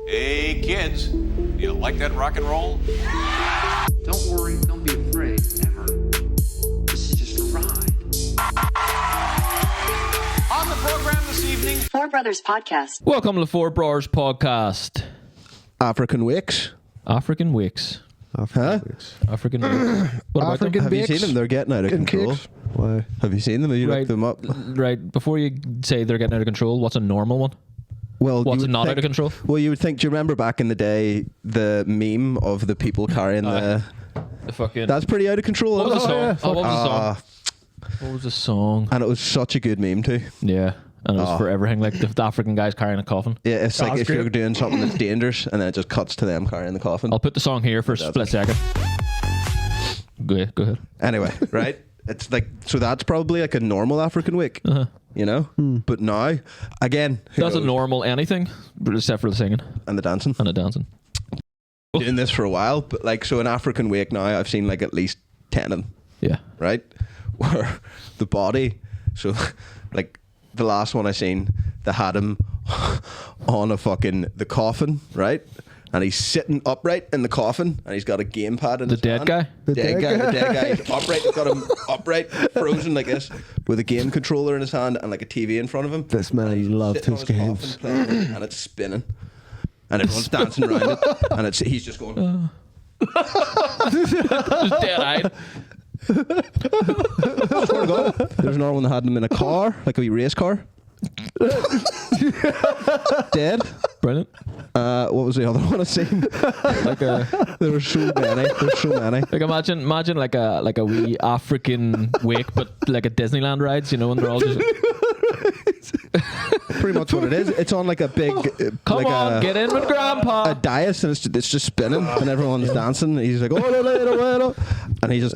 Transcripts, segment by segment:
Hey kids, you like that rock and roll? Don't worry, don't be afraid, ever. This is just a ride. On the program this evening, Four Brothers Podcast. Welcome to the Four Brors Podcast. African Wakes. African Wakes. Huh? African Wakes. What about African them? Have you seen them? They're getting out of control. Cakes? Why? Have you seen them? Have you looked them up? Right, before you say they're getting out of control, what's a normal one? Well, What's you would not think, out of control? Well, you would think. Do you remember back in the day the meme of the people carrying the? The fucking... That's pretty out of control. What was the isn't song? it? Oh, what was the song? What was the song? And it was such a good meme too. Yeah, and it was for everything, like the African guys carrying a coffin. Yeah, it's like That's if great. you're doing something that's dangerous, and then it just cuts to them carrying the coffin. I'll put the song here for a split second. Go ahead. Anyway, right? It's like, so that's probably like a normal African wake, you know? But now, again, who That's a knows? normal anything, except for the singing And the dancing. and the dancing. Doing this for a while, but like, so an African wake now, I've seen like at least 10 of them, Yeah. right? Where the body, so like the last one I seen, they had him on the coffin, right? And he's sitting upright in the coffin, and he's got a gamepad in The his dead hand. guy? The dead guy. He's upright. He's got him upright, frozen like this, with a game controller in his hand and like a TV in front of him. This man loved Sitting on his his games. coffin playing, and it's spinning, and everyone's dancing around it, and he's just going. Just dead-eyed. Swear to God. There's another one that had him in a car, like a wee race car. Dead. Brilliant. What was the other one I seen? Like a... There were so many. There's so many. Like imagine like a wee African wake, but like a Disneyland rides, you know, and they're all just Pretty much what it is. It's on like a big, come like on, get in with Grandpa. a dais, and it's just spinning, and everyone's dancing. And he's like, oh, and he just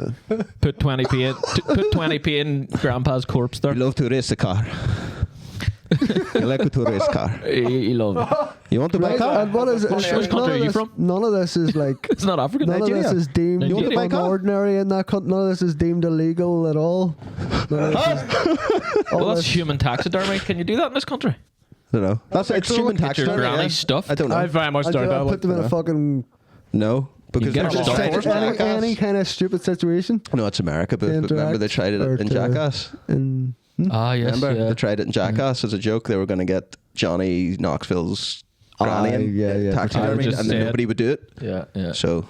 Put 20p in Grandpa's corpse there. you love to race a car. You like to race a car. He loved it. You want to buy a car? And what is it? Which country none are of you this- from? None of this is like. It's not African. None of this Nigeria. is deemed You want to buy a car? ordinary in that country. None of this is deemed illegal at all. None of this is, Well, that's human taxidermy. Can you do that in this country? I don't know. It's so. human Get your taxidermy. granny Yeah. stuff. I don't know. I very much I doubt that. put them in a fucking No, because get they're them just stuffed. trying to any kind of stupid situation. No, it's America, but To remember they interact tried it or in to- Jackass. And Ah, yes. Remember Yeah. they tried it in Jackass as a joke. They were going to get Johnny Knoxville's granny in yeah. taxidermy, just and then said- nobody would do it. Yeah, yeah. So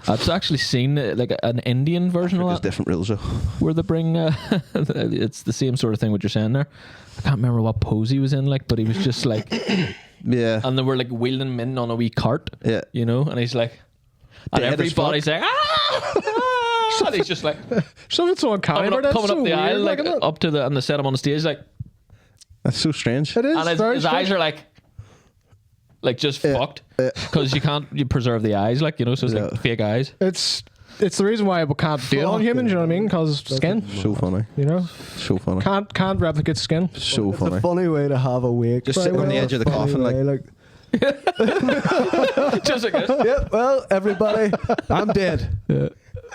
I've actually seen like an Indian version there's of that, different rules. Though. where they bring. It's the same sort of thing what you're saying there. I can't remember what pose he was in, like, but he was just like, Yeah, and they were like wheeling him in on a wee cart. Yeah. you know, and he's like, and Dead as everybody's like, ah! And he's just like Something so coming uncommon. up the aisle, like up to the, and they set him on the stage, like, that's so strange. It is. and very his eyes strange. are like just fucked because you preserve the eyes, like, you know, so it's like fake eyes. It's the reason why we can't do it on humans. You know what I mean? Because skin. So funny. You know, So funny. can't replicate skin. So it's a funny. funny way to have a wake. Just sitting on the edge of the coffin, like- Just like this. Yeah, well, everybody, I'm dead. Yeah.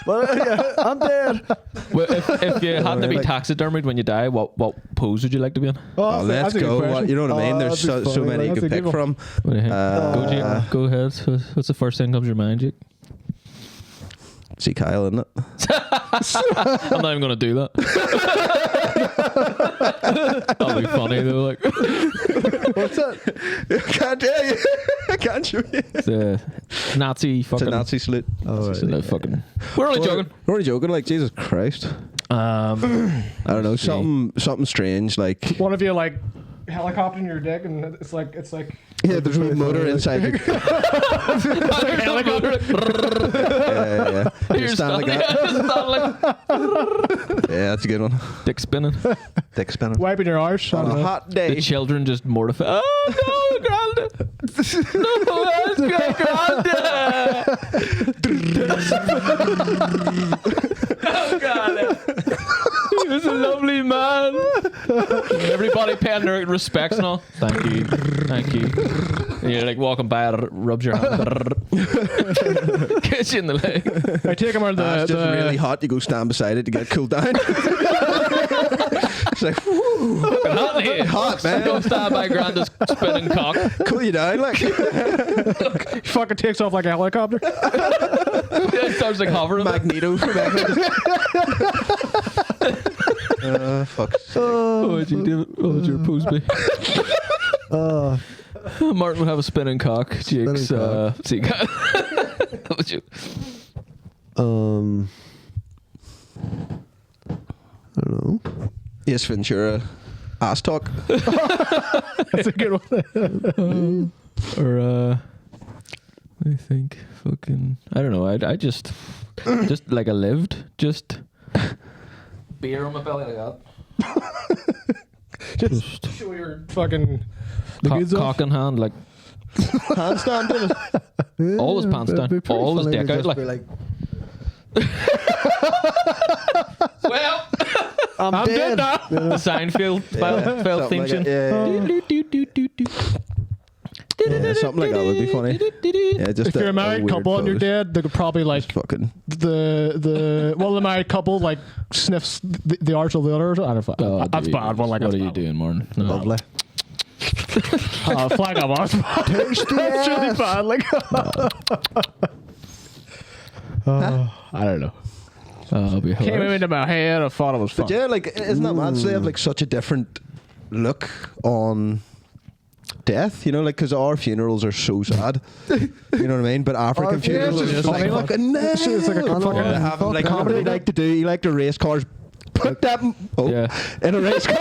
Well, yeah, I'm dead. Well, if you had to be taxidermied when you die, what pose would you like to be in? Oh, let's that's a good go. question. What, you know what I mean? There's that'd be so funny, many you that's could a pick good from. What do you think? Go ahead. What's the first thing comes to your mind, Jake? See Kyle, isn't it? I'm not even going to do that. That'll be funny though. Like, What's that? I can't tell you. I can't show you. the Nazi It's fucking. a Nazi salute. It's no fucking. We're only joking. We're only joking. Like Jesus Christ. I don't know. Something strange. Like One of you like helicoptering your dick, and it's like yeah, there's a motor inside. You. Yeah. You Here's stand like that. Yeah, that's a good one. Dick spinning. Dick spinning. wiping your arse. On a hot The day. children just mortified. Oh no, Granda! No, that's great, Granda! Oh God! He was a lovely man. Everybody paying their respects and all. Thank you. And you're like walking by and it rubs your hand. Gets you in the leg. I take him out of It's just the really hot. You go stand beside it to get cooled down. It's like, woo, Hot, here. hot, man. Don't stand by Granda's spinning cock. Cool you down, like. He fucking takes off like a helicopter. It starts like hovering. Magneto from fuck. What would you do? What would your pose be? Martin would have a spinning cock. Jake's see, what would you? I don't know. Ace Ventura, ass talk. That's a good one. Or I think fucking I don't know. I just like I lived just beer on my belly like that. Just show your fucking goods off. Cock in hand, like Handstand, did it? all his pants down, It'd be pretty all his funny to dick out, just be like. Well, I'm dead now. the Seinfeld felt theme Something tune. Yeah, something like that would be funny. Yeah, just If you're a married weird couple and you're pose. dead, they could probably like Just fucking. the married couple like sniffs the arch of the other. I don't know. Oh, That's dude. bad. One like what that's are you bad. doing, Martin? No. Lovely. Flag up. That's really bad. Like, I don't know. It'll be Came hilarious. into my head. I thought it was fun. But yeah, like, isn't that mad? So they have like such a different look on death, you know, like, because our funerals are so sad. You know what I mean? But African Our funerals funerals are are just funny, like like- fucking It's like a nails. fucking- They have, like, fuck what do they yeah. like to do? You like to race cars. Put that Yeah. in a race car.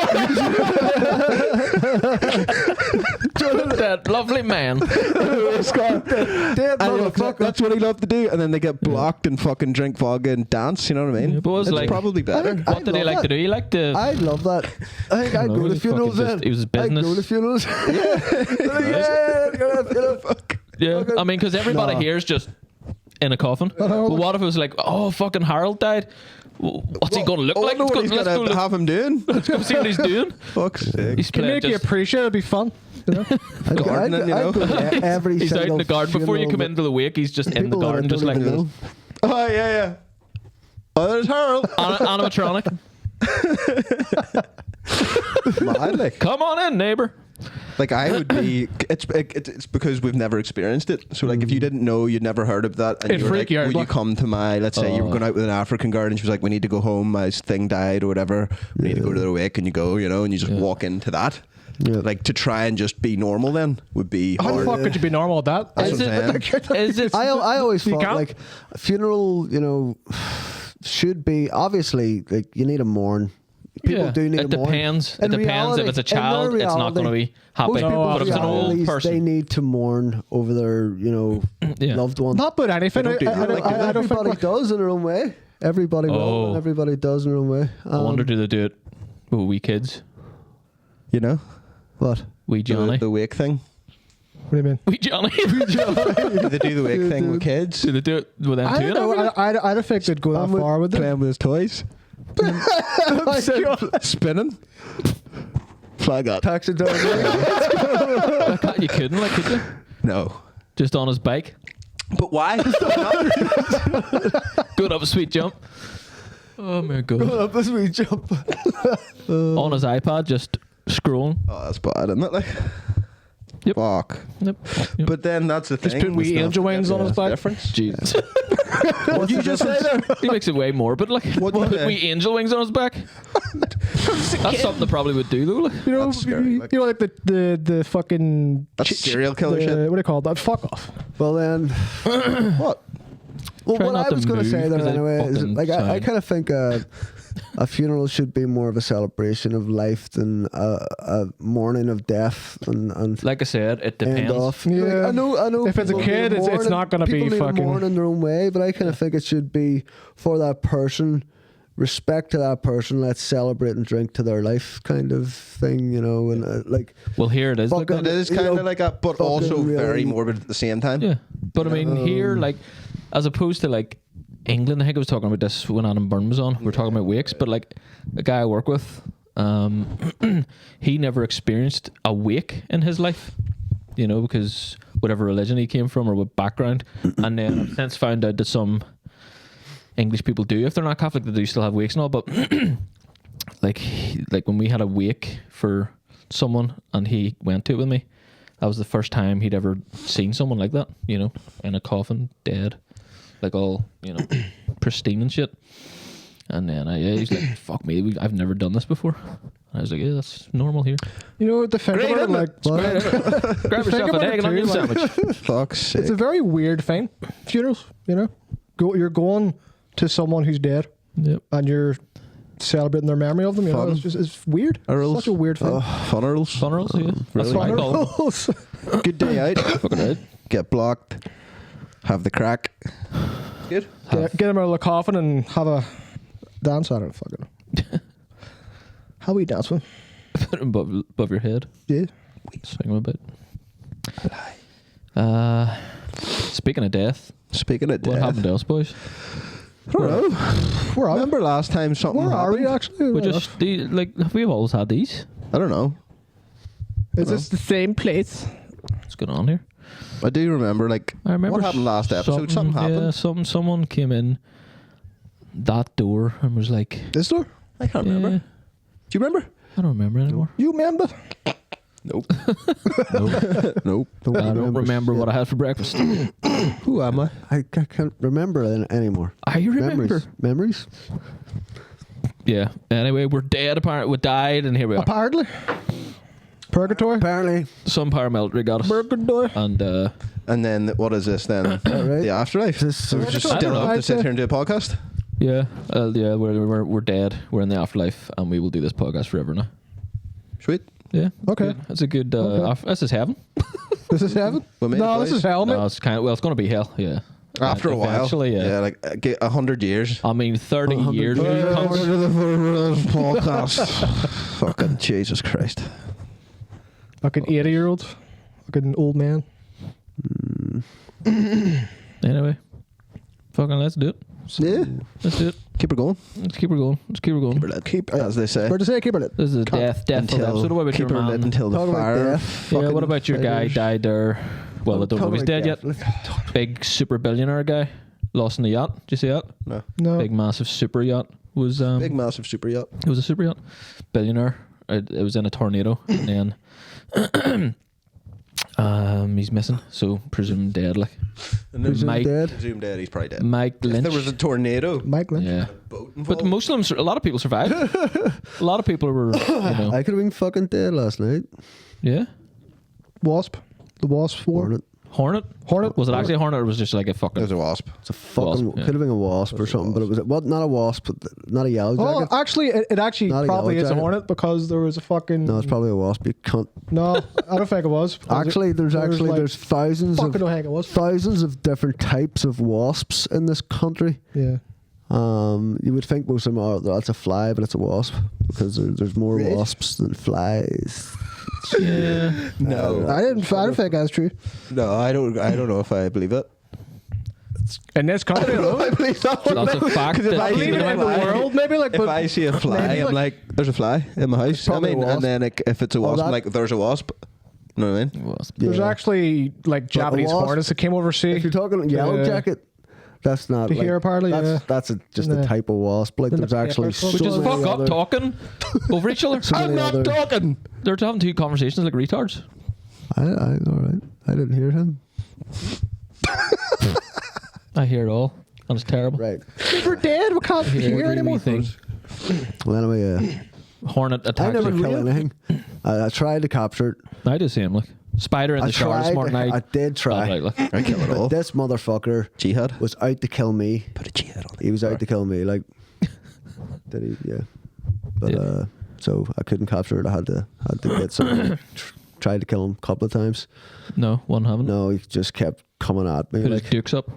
That lovely man. race car. Dead And motherfucker. that's what he loved to do, and then they get blocked and fucking drink vodka and dance. You know what I mean? Yeah, but it was it's like- probably better. What did he love like to that. do? He liked to. I love that. I think I'd No, go he to funerals fucking then. just- it was his I'd go business. to funerals. Yeah, go to funeral. Yeah, I mean, because everybody Nah. here is just in a coffin. But what if it was like, oh, fucking Harold died? What's he going to look Oh, I like? know what he's Let's gonna go have him doing. let's go see what he's doing. Fuck's sake. He's Can playing make you just. appreciate it. It'd be fun. You know? Gardening, you know? I'd go to every He's out in single the garden. Before you funeral come that into the wake, he's just in the people that I garden, just don't like even know. Oh, yeah. Oh, there's Harold. animatronic. Mad, like. Come on in, neighbor. Like, I would be. It's because we've never experienced it. So, like, if you didn't know, you'd never heard of that, and It'd you were freak like, you out, would you like- come to my? Let's say you were going out with an African girl, and she was like, "We need to go home. My thing died, or whatever. We need to go to the wake," and you go, you know, and you just walk into that. Yeah. Like, to try and just be normal then would be How the hard. fuck could you be normal at that? That's Is what I'm saying. Is it? I always You thought can't? like a funeral, you know, should be obviously like you need to mourn. People Yeah, do need it to mourn. depends. It In depends. reality- If it's a in their child, it's not going to reality, be happy. most people's But if it's an old realities, person, they need to mourn over their, you know, Yeah. loved one. Not about anything. They don't do I that, don't like, do they? think. Everybody Like, does in their own way. Everybody will, Oh. and everybody does in their own way. I wonder, do they do it with wee kids? You know, What? Wee Johnny? the wake thing. what do you mean? Wee Johnny? Do they do the wake thing with kids? Do they do it with them I too? don't know. I don't think they'd go that I'm with- far with it. Playing with his toys, spinning. Flag up. Taxidermy. You couldn't, like, could you? No, Just on his bike, but why? going up a sweet jump. Oh my god! Up as we jump. On his iPad, just scrolling. Oh, that's bad, isn't it? Like, Yep. fuck. Yep. Yep. But then that's the thing. Just put we wee still angel have to wings get on his the back. difference. Jesus. What did you just say there? He makes it way more, but like, What put the- wee angel wings on his back. That's something they probably would do, though. Like. You know, That's scary, you like- know, like the fucking That's serial killer shit. What do you call that? Fuck off. Well then, What? well, Try what not I to was going to move, say there 'cause I anyway is fucking like I sound. kind of think a funeral should be more of a celebration of life than a mourning of death and Like I said, it end depends. off. Yeah. Like, I know. If it's a people kid, need it's mourn not and gonna be people need to fucking- mourn in their own way, but I kind of think it should be for that person. Respect to that person. Let's celebrate and drink to their life, kind of thing, you know. And like, Well, here it is. Like Fucking- that. It is You kind know, of like that, but fucking also very really- morbid at the same time. Yeah, but I mean, here, like, as opposed to like England, I think I was talking about this when Adam Byrne was on. We were talking about wakes, but like a guy I work with, he never experienced a wake in his life, you know, because whatever religion he came from or what background, and then I've since found out that some English people do, if they're not Catholic, they do still have wakes and all, but like when we had a wake for someone and he went to it with me, that was the first time he'd ever seen someone like that, you know, in a coffin, dead, like all, you know, pristine and shit. And then he's like, fuck me, I've never done this before. I was like, yeah, that's normal here. You know what the thing about it, like, Grab yourself an egg and onion sandwich. Fuck's sake. it's a very weird thing. Funerals, you know, you're going to someone who's dead, Yep. and you're celebrating their memory of them. You know, Fun. it's weird. Funerals. Such a weird thing. Funerals. Funerals, yeah. That's Really? what I call them. Good day out. Fucking right. Get blocked. Have the crack. Good. Get him out of the coffin and have a dance at it. Fucking. How we dance with? Put him above your head. Yeah. Swing him a bit. Speaking of death, Speaking of death. what happened to us, boys? I don't know. Where are we? Remember last time something Where are happened? we actually? We just have we always had these? I don't know. Is this the same place? What's going on here? I do remember, like, I remember what happened last episode? Something happened. Yeah, someone came in that door and was like, This door? I can't remember. yeah, Do you remember? I don't remember anymore. You remember? Nope. Nope. Nope. I don't remember what I had for breakfast. Who am I? I can't remember anymore. I remember. Memories. Yeah. Anyway, we're dead. Apparently, we died, and here we are. Apparently. Purgatory? Apparently. Some paramilitary got us. Purgatory. And And then what is this then? Right. The afterlife. This- So we're just I don't still know. up to sit here and do a podcast. yeah, we're dead. We're in the afterlife, and we will do this podcast forever now. Sweet. Yeah. Okay. Good. That's a good. Okay. This is heaven. This is heaven? We made No, it, this boys. is hell, mate. No, it's it's going to be hell. Yeah. After a while. Eventually, yeah. like 100 years. I mean, 30 100 years. years. Podcast. Fucking Jesus Christ. Fucking 80-year-old. Fucking old man. Anyway, fucking let's do it. Yeah. Let's do it. Keep it going. Let's keep her going. Let's keep her going. Keep it lit. As they say. Where to say keep it lit? This is a deathful episode. What about keep your it lit man? until the Talk about fire. death. Yeah, what about your guy fighters. died there? Well, I don't know if he's dead yet. Big super billionaire guy lost in the yacht. Did you see that? No. No. Big massive super yacht was Big massive super yacht. it was a super yacht. Billionaire. It was in a tornado and then he's missing, so presumed dead. Like And then Mike, dead. Presumed dead. He's probably dead. Mike If Lynch. there was a tornado. Mike Lynch. Yeah, Boat but involved. most of them, a lot of people survived. A lot of people were, you know, I could have been fucking dead last night. yeah. Wasp. The Wasp War. Hornet. Hornet. Was it actually a hornet, or was it just like a fucking? There's a wasp. It's a fucking Wasp, yeah. could have been a wasp or something, but it was not a wasp, but not a yellow Oh, jacket. actually, it actually Not a probably yellow is a jacket. hornet because there was a fucking. No, it's probably a wasp. You can't. No, I don't think it was. Actually, there's thousands Fucking of don't think it was. thousands of different types of wasps in this country. Yeah. You would think most of them are that's a fly, but it's a wasp because there's more Really? wasps than flies. Yeah. No. I don't think that's true. No, I don't know if I believe it. In this country, though. I believe that one. That's a fact. Because if I that- see Even a in the fly- world, maybe like. If But I see a fly, maybe I'm like, there's a fly in my house. I probably a mean, wasp. and then if it's a wasp, I'm that- like, there's a wasp. You know what I mean? Wasp. there's Yeah. actually like Japanese wasp- hornets that came If overseas. you're talking yellow Yeah. jacket, that's not To like, hear apparently, yeah. that's just a Yeah. type of wasp. Like In the there's actually paper. so Which is many fuck up other- talking over each other. many I'm not other- talking. They're having two conversations like retards. I all right. I didn't hear him. I hear it all, and it's terrible. Right. We're dead. We can't Hear hear every anymore. wee thing. Well, anyway, Hornet I attacks. never you. kill anything. I tried to capture it. I do see him like spider in I the shower this tried. morning. I did try. Not right, like. I kill it But all. this motherfucker Jihad. was out to kill me. Put a jihad on it. He was out to kill me. Like, did he? Yeah. But Yeah. so I couldn't capture it. I had to get some. Tried to kill him a couple of times. No, one haven't. No, he just kept coming at me. Put his Like, dukes up.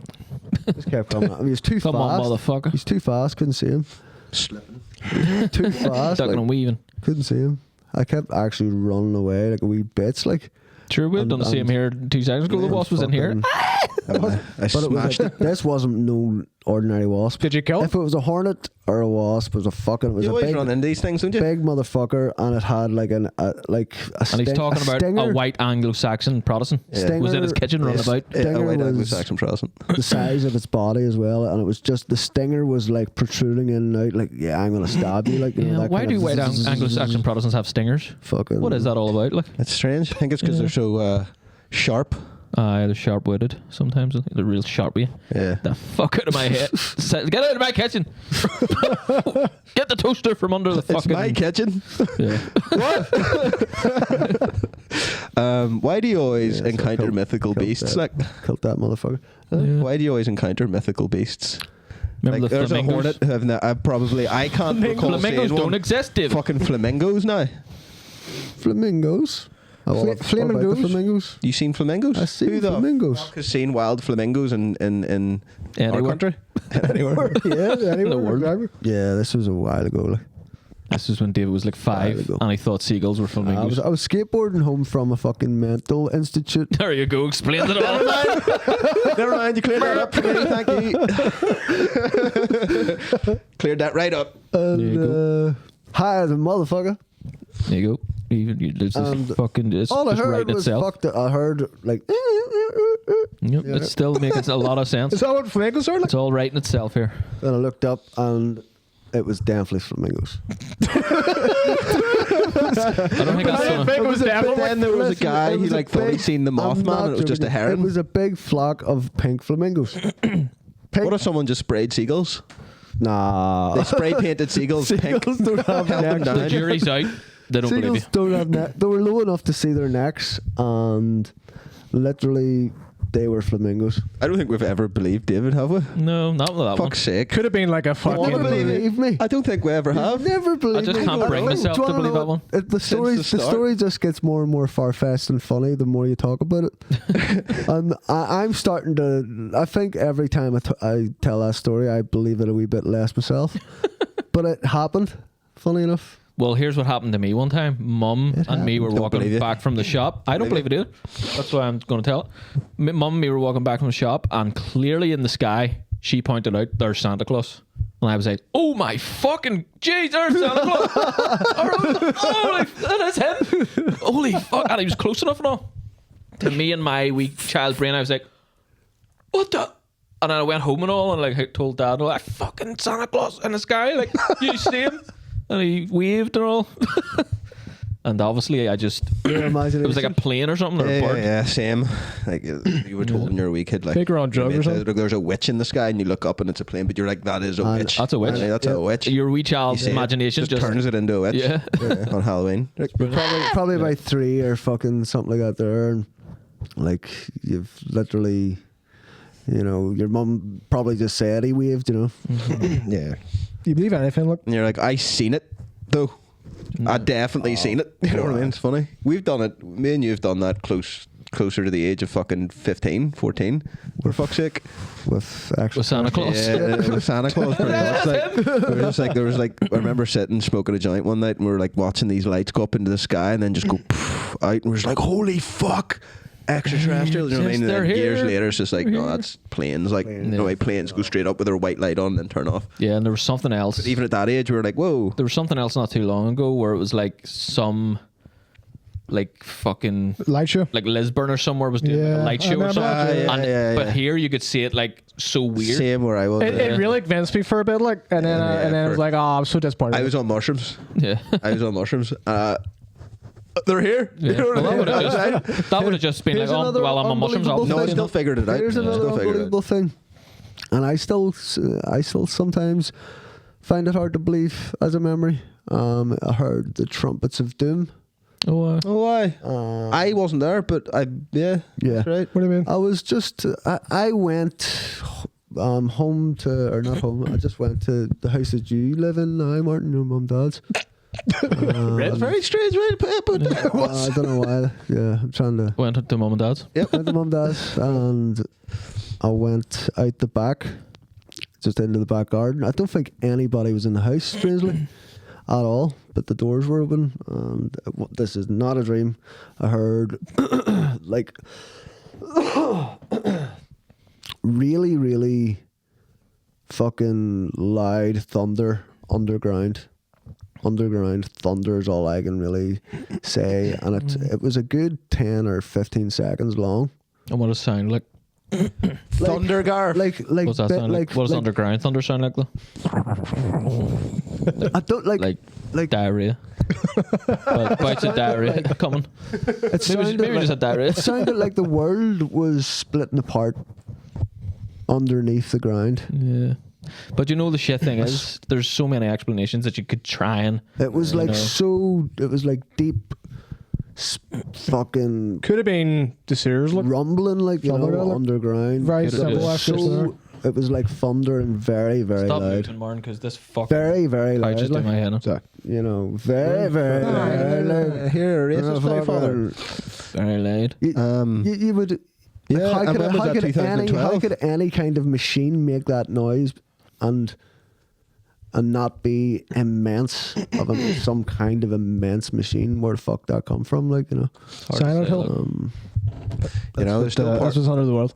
just kept coming at me. He was too Come fast. on, motherfucker. He's too fast. Couldn't see him. Too fast. Ducking like, and weaving. couldn't see him. I kept actually running away like a wee bitch. Like, Sure, we And- done see him and- here 2 seconds ago. The wasp was in here. fucking- I But it was smashed like, it. this wasn't no ordinary wasp. Did you kill it? If it was a hornet or a wasp, it was You a always big, run into these things, don't you? big motherfucker, and it had like a And he's talking about stinger. a white Anglo-Saxon Protestant. Stinger- Was in his kitchen running Yes. about. A Stinger white was- Anglo-Saxon Protestant. the size of its body as well, and it was just the stinger was like protruding in and out, like I'm gonna stab you, like you know, Yeah, that why kind do of white Anglo-Saxon Protestants have stingers? fucking What is that all about? Like, It's strange. I think it's because they're so sharp. they're sharp-witted sometimes. They're real sharp with you. Yeah. The fuck out of my head. Get out of my kitchen. Get the toaster from under the It's fucking... my kitchen. Yeah. Why do you always Yeah, so encounter kilt- mythical kilt beasts? that. Like, Killed that motherfucker. Yeah. why do you always encounter mythical beasts? Remember Like, the there's a flamingos? hornet who I can't recall Flamingos seeing don't one. exist, David. Fucking flamingos now. Flamingos. Oh, what about the Flamingos? flamingos. You seen flamingos? I seen Who the flamingos. fuck has seen wild flamingos in our Anywhere. country? Anywhere. Yeah, anyway. The world. Exactly. Yeah, this was a while ago. Like. This is when David was like 5 ago. and he thought seagulls were I flamingos. was skateboarding home from a fucking mental institute. There you go, explain it all. Never mind, you cleared that up for me. Thank you. Cleared that right up. There you And high as a motherfucker. There you go. This And is fucking, it's All I just heard right was itself. fucked. I heard like. Yep, Yeah. it's still making a lot of sense. Is that what flamingos are like? It's all right in itself here. Then I looked up and it was definitely flamingos. I don't think that's It gonna, was But then there was a Listen, guy it who was a like thought big- he'd seen the I'm Mothman not and it was just a joking. heron. It was a big flock of pink flamingos. Pink. What if someone just sprayed seagulls? Nah. They spray painted seagulls pink. Seagulls don't have Held them necks. the down. jury's out. They don't believe you. Seagulls don't have necks. They were low enough to see their necks, and literally they were flamingos. I don't think we've ever believed David, have we? No, not with that one. Fuck's sake. Could have been like a You fucking. wanna believe me? I don't think we ever have. Never believe just me. can't bring myself Do you to wanna believe know that one. what? The story, the start. story just gets more and more far-fetched and funny the more you talk about it. And I'm starting to. I think every time I tell that story, I believe it a wee bit less myself. But it happened. Funny enough. Well, here's what happened to me one time. Mum and me were Don't walking believe you. back from the shop. I don't believe it either. That's why I'm going to tell it. Mum and me were walking back from the shop, and clearly in the sky, she pointed out, there's Santa Claus. And I was like, oh my fucking jeez, there's Santa Claus. Holy, that is him. Holy fuck. And he was close enough and all. To me and my wee child brain, I was like, what the? And then I went home and all, and like told Dad, I fucking Santa Claus in the sky. Like, you see him? And he waved and all. And obviously I just, Your it was like a imagination. plane or something, or a Yeah, bird. yeah, same. Like you were told when you were a wee kid, like Think you're on drugs or your mate said, something? "Look, there's a witch in the sky, and you look up and it's a plane, but you're like, that is a And witch. That's a witch. And that's a witch. Your wee You child's see it, imagination just turns it into a witch. Yeah. On Halloween. Like, Probably about 3 or fucking something like that there. And like you've literally, you know, your mum probably just said he waved, you know. yeah. You believe anything? Look, And you're like, I seen it though. I definitely seen it. You know what I mean? It's funny. We've done it. Me and you've done that closer to the age of fucking 15, 14. For fuck's sake. With actual With Santa Claus. Yeah, it was Santa Claus. Pretty much. Like, there was like, I remember sitting smoking a joint one night, and we were like watching these lights go up into the sky and then just go poof, out, and we were just like, holy fuck. Extraterrestrials, you know what I Yes, mean? And they're then years here. later, it's just like, no, that's planes. Like, no way, planes go straight up with their white light on and then turn off. Yeah, and there was something else. But even at that age, we were like, whoa. There was something else not too long ago where it was like some, like fucking, light show. like Lisburn or somewhere was doing like Yeah, a light I show or remember something. that, yeah. And, Yeah, but yeah. here you could see it like so weird. Same where I was. It really convinced me for a bit, like, and then Yeah, and then I was for- like, oh, I'm so disappointed. I was on mushrooms. Yeah. I was on mushrooms. They're here. Yeah. You know what Well, I mean? that would have just been Here's like, oh, another well, I'm on mushrooms. I'll unbelievable No, I thing. still figured it out. Here's I another still figured it unbelievable out. thing, and I still sometimes find it hard to believe as a memory. I heard the trumpets of doom. Oh, Oh, why? I wasn't there, but yeah, Yeah. that's right. What do you mean? I was just I went home to, or not home. I just went to the house that you live in now, Martin, your mum, dad's. It's a very strange way to put it, but I don't know why. Yeah, I'm trying to. went to mum and dad's. Went to mum, dad's, and I went out the back, just into the back garden. I don't think anybody was in the house, strangely, at all. But the doors were open, and this is not a dream. I heard like really, really fucking loud thunder underground. Underground thunder is all I can really say, and it was a good 10 or 15 seconds long. And what does it sound like? Thundergar. Like What's that sound like? What does underground thunder sound like though? I don't like Diarrhea. Well, bouts of diarrhea coming. it Maybe just a diarrhea. It sounded like the world was splitting apart underneath the ground. Yeah. But you know the shit thing is, there's so many explanations that you could try and. It was like it was like deep, fucking Could have been the Sears look. rumbling, like, you Thunder, know, like, underground. very It simple was explanation it was like thunder and very, very Stop loud. moving, Martin, because this fucking. Very, very I loud. just do Like, my head in. you know, very, very, very loud. Here, racist my father. Very loud. You would. Yeah, how I could, remember how, that could any, 2012. how could any kind of machine make that noise and not be immense of some kind of immense machine? Where the fuck that come from? Like, you know, Silent Hill. You know, there's still That's what's under the world.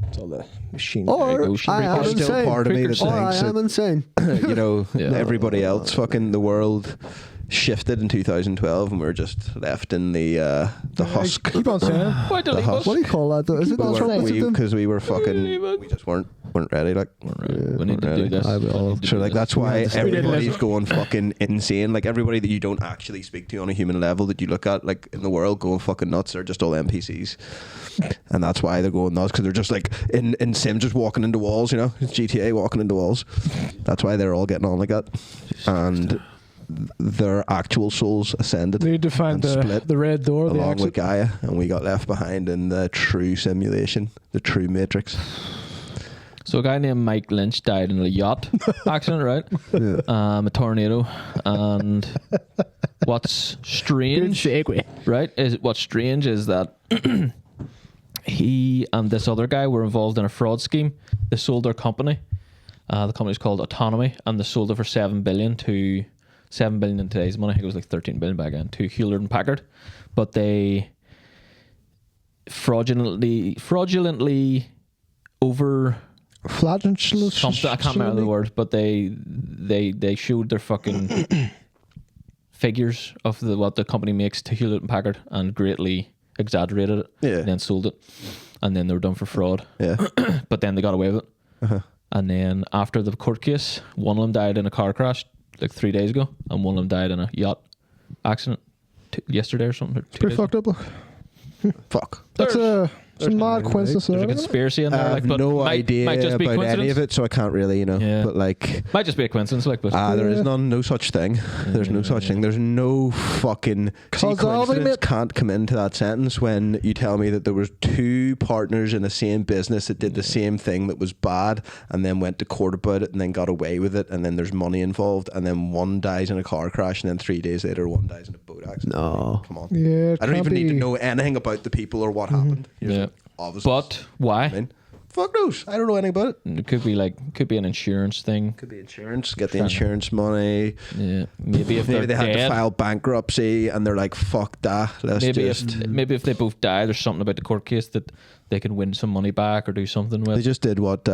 It's all the machine. or Ocean I am Breakers. still insane. part of me that Or I thinks am that, insane. you know, Yeah. everybody else, fucking the world shifted in 2012, and we were just left in the husk. Keep on saying. Why do The leave husk. us? What do you call that though? Is it on trying. Because we were fucking, Leave it. we just weren't ready. Like, We need to do this. I will. so like that's why We had to- everybody's going fucking insane. Like everybody that you don't actually speak to on a human level that you look at like in the world going fucking nuts. They're just all NPCs, and that's why they're going nuts because they're just like in Sims just walking into walls. You know, it's GTA walking into walls. That's why they're all getting on like that, and their actual souls ascended. They need to find and split the red door, the along with exit. Gaia, and we got left behind in the true simulation, the true Matrix. So a guy named Mike Lynch died in a yacht accident, right? Yeah. A tornado. And what's Good strange, segue. right? What's strange is that he and this other guy were involved in a fraud scheme. They sold their company. The company's called Autonomy, and they sold it for $7 billion in today's money. I think it was like $13 billion back then, to Hewlett and Packard. But they fraudulently over something, I can't remember the word, but they showed their fucking figures of what the company makes to Hewlett and Packard and greatly exaggerated it. Yeah. And then sold it, and then they were done for fraud. Yeah. But then they got away with it. And then after the court case, one of them died in a car crash like 3 days ago, and one of them died in a yacht accident yesterday or something. Or 2 Pretty days fucked up. Look. Fuck. That's a mad coincidence. There's a there, isn't it? conspiracy in I there, have like, but no might idea just be about any coincidence. of it, so I can't really, you know. Yeah. But like, Might just be a coincidence, like, but there is no such thing. There's no such thing. There's no fucking Causality, coincidence mate. can't come into that sentence when you tell me that there was two partners in the same business that did the same thing that was bad and then went to court about it and then got away with it, and then there's money involved, and then one dies in a car crash and then 3 days later one dies in a boat accident. No. Come on. Yeah, it I don't can't even need to be- know anything about the people or what happened. You're yeah. like, obviously. But why? I mean, fuck knows. I don't know anything about it. It could be an insurance thing. Could be insurance. Get the insurance money. Yeah, maybe if Maybe they're they had dead, to file bankruptcy and they're like, fuck that. Let's maybe if they both die, there's something about the court case that they can win some money back or do something with. They just did what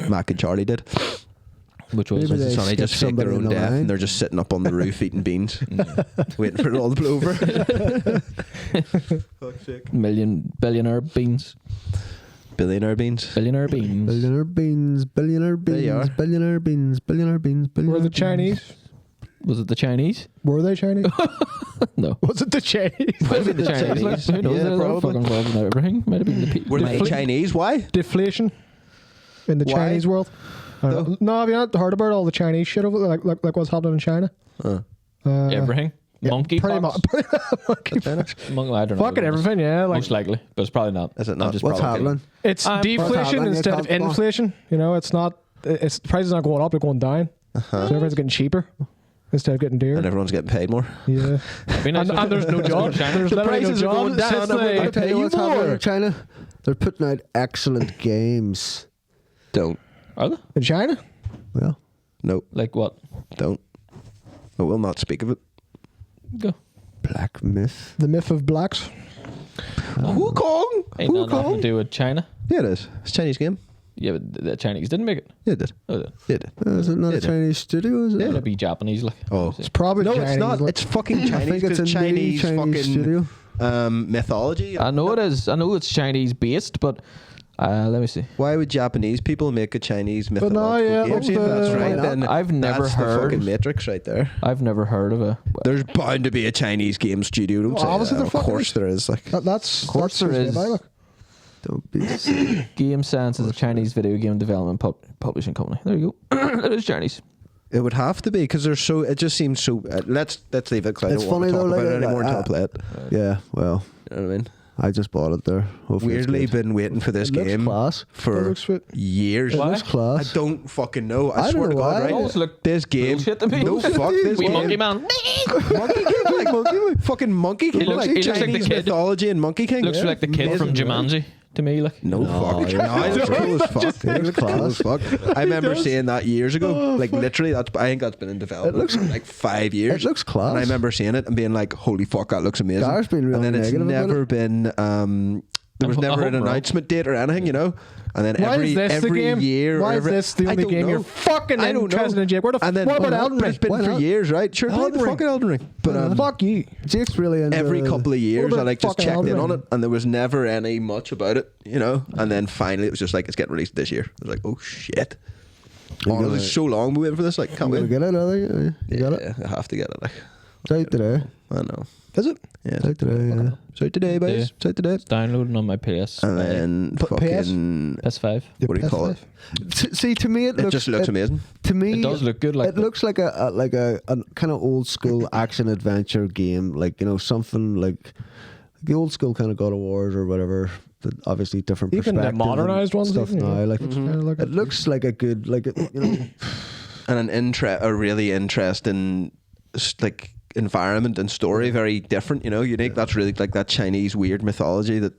Mac and Charlie did. Which was Maybe they So they skipped just faked their somebody in own the death line. and they're just sitting up on the roof eating beans, waiting for it all to blow over. Fuck's sake. billionaire beans. Billionaire beans. Billionaire beans. Billionaire beans, billionaire There you beans, are. billionaire beans, billionaire beans, Were billionaire the beans. Chinese? Was it the Chinese? Were they Chinese? No. Was it the Chinese? Might have been the Chinese. Who knows? Yeah, They're all probably. fucking involved in everything. Might have been the people. Were they Chinese? Why? Deflation in the Why? Chinese world. No, have you not heard about all the Chinese shit over like what's happening in China? Everything. Monkey Pretty pox. much. I don't know. Fucking everything, yeah. Like Most likely, but it's probably not. Is it I'm not? just What's probably kidding. happening? it's What's deflation happening? instead of Come on. inflation. You know, it's not. It's prices aren't going up; they're going down. So everything's getting cheaper instead of getting dearer. And everyone's getting paid more. Yeah, Be nice and there's no jobs. There's The literally no prices are going jobs. down Since and we're they- gonna I'll tell pay you you what's happening more. in China. They're putting out excellent games. Don't. Are they? in China, Well, Nope. Like what? Don't. I will not speak of it. Go. Black Myth. the myth of blacks. Wukong. Ain't that nothing to Wukong. do with China? Yeah, it is. It's a Chinese game. Yeah, but the Chinese didn't make it. Yeah, it did. Oh, they Yeah, it did. Is it not Yeah, a Chinese studio? Is it? It'd be Japanese, like. Oh. It's probably No, Chinese, it's not. like- It's fucking I Chinese. think it's a Because new Chinese fucking studio. mythology. I know it is. I know it's Chinese based, but let me see. Why would Japanese people make a Chinese But no, mythological yeah, game? look, See, if that's the- right. Then I've never that's heard- the fucking Matrix right there. I've never heard of a. There's bound to be a Chinese game studio. Don't Well, say obviously that. there Of fucking course is. there is. Like, That's Of course that's there just is. what I look. Don't be silly. Game Sense is a Chinese video game development publishing company. There you go. It is Chinese. it would have to be because they're so. It just seems so. Let's leave it because I It's don't want funny to talk though, about like, it anymore until I I- play it. Yeah, well, You know what I mean? I just bought it there. Hopefully it's Weirdly, good. been waiting for this It looks game class. It for looks sweet. years. It Why? looks I class. don't fucking know. I I swear don't to know God, why. right? It always look This game. bullshit to me. No fuck this Wee game. Monkey Man. Monkey King, like fucking Monkey King, looks- like he looks like the Chinese kid. mythology and Monkey King. Looks like the kid from Amazing, right? Jumanji to me. Like. No, fuck. yeah. No, he looks cool as fuck. He looks cool as class. fuck. I remember seeing that years ago. Like literally, that's. I think that's been in development. It looks- for like 5 years. it looks class. And I remember seeing it and being like, "Holy fuck, that looks amazing." Gar's been really and then it's negative about never it. been. There was I never hope an we're wrong. announcement date or anything, you know. And then Why every is this the every game? year, Why or is every, this the I only don't game know. you're fucking I don't know. interested in, Jake? What And then about Elden It's Ring? been Why for not? years, right? Sure, play Elden the Ring. fucking Elden Ring. But Fuck you. Jake's really into every couple of years, What I about like just fucking checked in Elden on Ring? it, and there was never any much about it, you know. And then finally, it was just like it's getting released this year. I was like, oh shit! Honestly, gonna- so long we waiting for this. Like, can't I'm gonna wait. get it, I think. You got it? Yeah, I have to get it. Like, It's out today. I know. Is it? Yeah, It's out today, yeah. it's out today, boys. Yeah. It's out today. It's downloading on my PS. And then But fucking PS5. what do you call it? See, to me, It just looks amazing. To me, It does look good. Like it looks like a kind of old school action adventure game, like, you know, something like the old school kind of God of Wars or whatever. But obviously different Even the perspective and modernized ones, stuff even, you now. know, Like it's kinda like it looks like a good, like you know, And a really interesting like environment and story, very different, you know, unique. That's really like that Chinese weird mythology that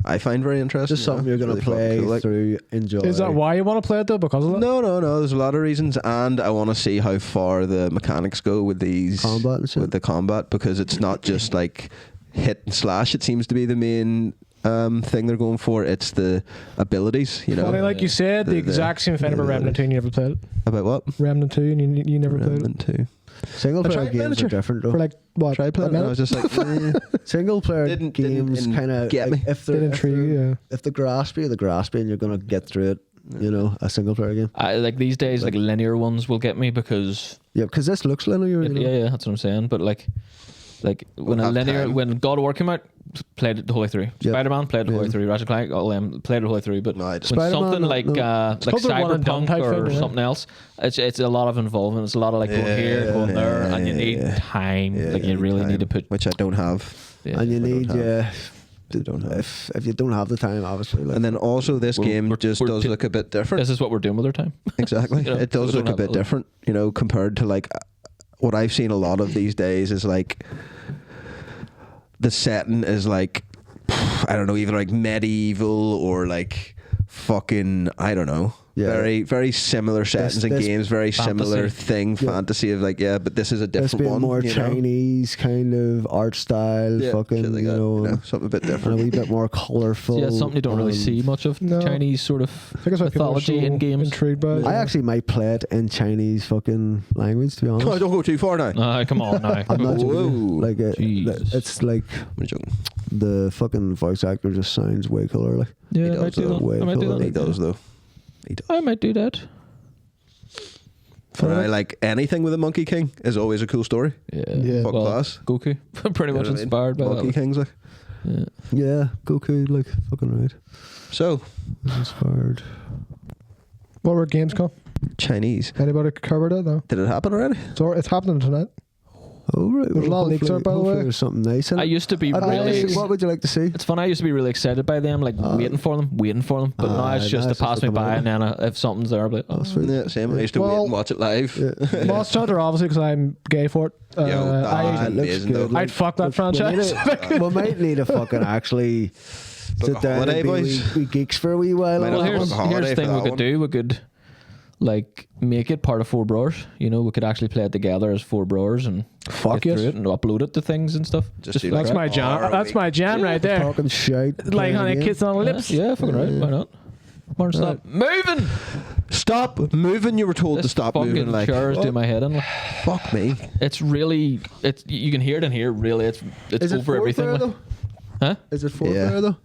I find very interesting. just something you you're know? gonna It's really play fucking cool, like. through, enjoy. Is that why you want to play it though? Because of that? No. There's a lot of reasons, and I want to see how far the mechanics go with these Combat and shit? with the combat, because it's not just like hit and slash. It seems to be the main thing they're going for. It's the abilities, you know. Funny, like you said, the The- exact same thing about Remnant 2 and you never played it. About what? Remnant 2 and you never played it. Remnant 2. Single player tried games manager are different though. For like, what? Try playing a it. I minute? was just like, Single player Didn't games kind of get me. if they're Didn't intrigue you, yeah. if they grasp you, and you're gonna get through it. You know, a single player game. I like these days, like linear ones will get me because Yeah, because this looks linear. You know? yeah, that's what I'm saying. But like when a have linear time. when God of War came out, played it the whole way through. Yeah. Spider-Man played it the whole way Yeah. through. Ratchet Clank, all them played it the whole way through. But No, I when just- Spider-Man, something no, like no. like called the one and done Cyberpunk type or thing, yeah. something else, it's a lot of involvement. It's a lot of like going here, going there, and you need time. Yeah, Like you really time, need to put. which I don't have. Yeah. And you need don't have. if you don't have the time, obviously. Like, And then also this We're- game we're- just we're does ti- look a bit different. This is what we're doing with our time. Exactly. You know, It does we look don't a bit have- different, you know, compared to like what I've seen a lot of these days is like the setting is like I don't know, either like medieval or like fucking I don't know. Yeah. Very, very similar settings in this games, very similar fantasy. thing, Yeah. fantasy of like, yeah, but this is a this different being one. more you know? Chinese kind of art style, Yeah, fucking, shit like that, something a bit and a different. wee bit more colourful. Yeah, it's something you don't really see much of No. Chinese sort of I think that's why people are mythology so in games. intrigued by it. I actually might play it in Chinese fucking language, to be honest. Oh, don't go too far now. Come on now. I'm not Whoa. joking. Like Jesus. it's like I'm joking. the fucking voice actor just sounds way cooler. Like Yeah, He I might does do though. that. I might do Way that. He does though. He does. I might do that. I like anything with a Monkey King is always a cool story. Yeah. Fuck class. Goku. Pretty You know much what I mean? inspired by Monkey that. Kings, like. Yeah. yeah, Goku, like fucking right. So Inspired. What were Gamescom? Chinese. Anybody covered it? No. Did it happen already? So it's happening tonight. Oh right. There's a lot of leaks hopefully- out, by the hopefully way. There's something nice in it. I used to be I'd like to really. see- what would you like to see? It's funny. I used to be really excited by them, like waiting for them. But now it's just now to pass me come by, out. and then if something's there, I'll be like, oh, Sweet. Yeah, same. I used to wait Well- and watch it live. Well, it's out there obviously because I'm gay for it. Yo, I, that looks amazing good. though. I'd fuck that We, need franchise. a, we might need to fucking actually Book sit a down holiday, and be boys. we geeks for a wee while. Might on well, have that to here's book one. a holiday the for thing we that could one. do. We could like make it part of 4 Brors. You know, we could actually play it together as 4 Brors and Fuck get yes. through it and upload it to things and stuff. Just do like like That's a my bar jam. a That's week. my jam right there. Talking shite. Like playing honey, the game. kiss on the lips. Yeah, fucking right. Why not? Martin, stop moving. Stop moving. You were told This to stop fucking moving. Like, chair's oh, doing my head in. Like, fuck me. it's really, it's you can hear it in here. Really, it's Is it over everything. four-player, Like, though? huh? Is it four Yeah. player though?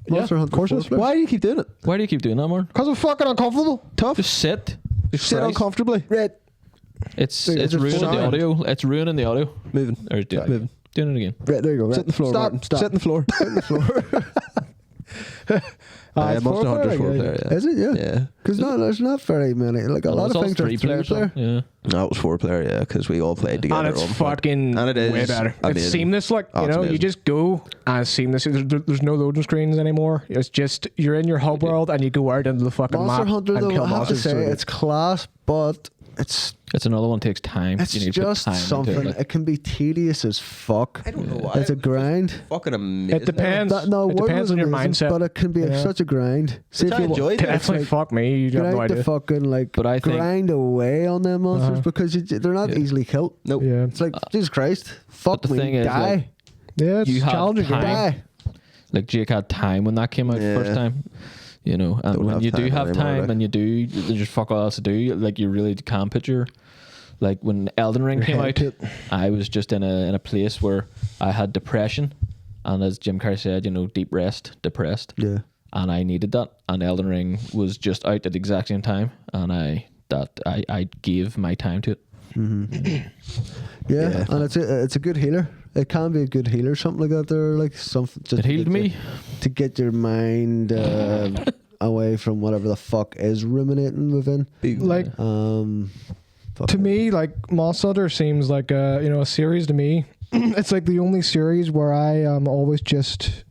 Yeah, Monster Hunter of course it is. four-player? Why do you keep doing it? Why do you keep doing that, Martin? Because I'm fucking uncomfortable. Tough. Just sit. Just sit Christ. uncomfortably. Right. It's Is it ruining the sound? audio. It's ruining the audio. Moving. Or doing it again. Right, there you go. Right. Sit on the floor, Stop. Martin. Stop. Sit on the floor. On the floor. It's Monster four-player, Hunter's 4 yeah. player, yeah. Is it? Yeah. Yeah. Because there's not very many. Like a lot It's of all things are 3 players. player. Yeah. No, it was 4 player, yeah, because we all played together. And it's at one point. fucking And it is way better. It's amazing. seamless, like, Oh, you it's know, you amazing. just go and it's seamless. There's no loading screens anymore. It's just, you're in your hub world and you go out into the fucking Monster map Hunter, and though, kill I have to bosses. say, So it's class, but it's Another one that takes time. it's You need to put just time into something. Like, It can be tedious as fuck. I don't know why. It's a grind. Fucking amazing. It depends. No, it word depends was on your amazing, mindset. but it can be Yeah. such a grind. See Which I enjoyed. it's Definitely like fuck me. You got no grind to idea. fucking like But I think- grind away on them monsters Uh-huh. because they're not Yeah. easily killed. Nope. Yeah. It's like Jesus Christ, fuck the me, thing is, die, like, Yeah, it's You have challenging. time. die. like Jake had time when that came out Yeah. first time. You know, and Don't when have you do time have anymore, time like. and you do, there's just fuck all else to do. Like you really can picture. Like when Elden Ring came out, I was just in a place where I had depression, and as Jim Carrey said, you know, deep rest, depressed. Yeah. And I needed that, and Elden Ring was just out at the exact same time, and I gave my time to it. Yeah, Yeah. and it's a good healer. It can be a good healer, something like that. There, like something just It to healed get me. you- to get your mind away from whatever the fuck is ruminating within. Like, Fuck to it. me, like Monster Hunter seems like a series to me. It's like the only series where I am always just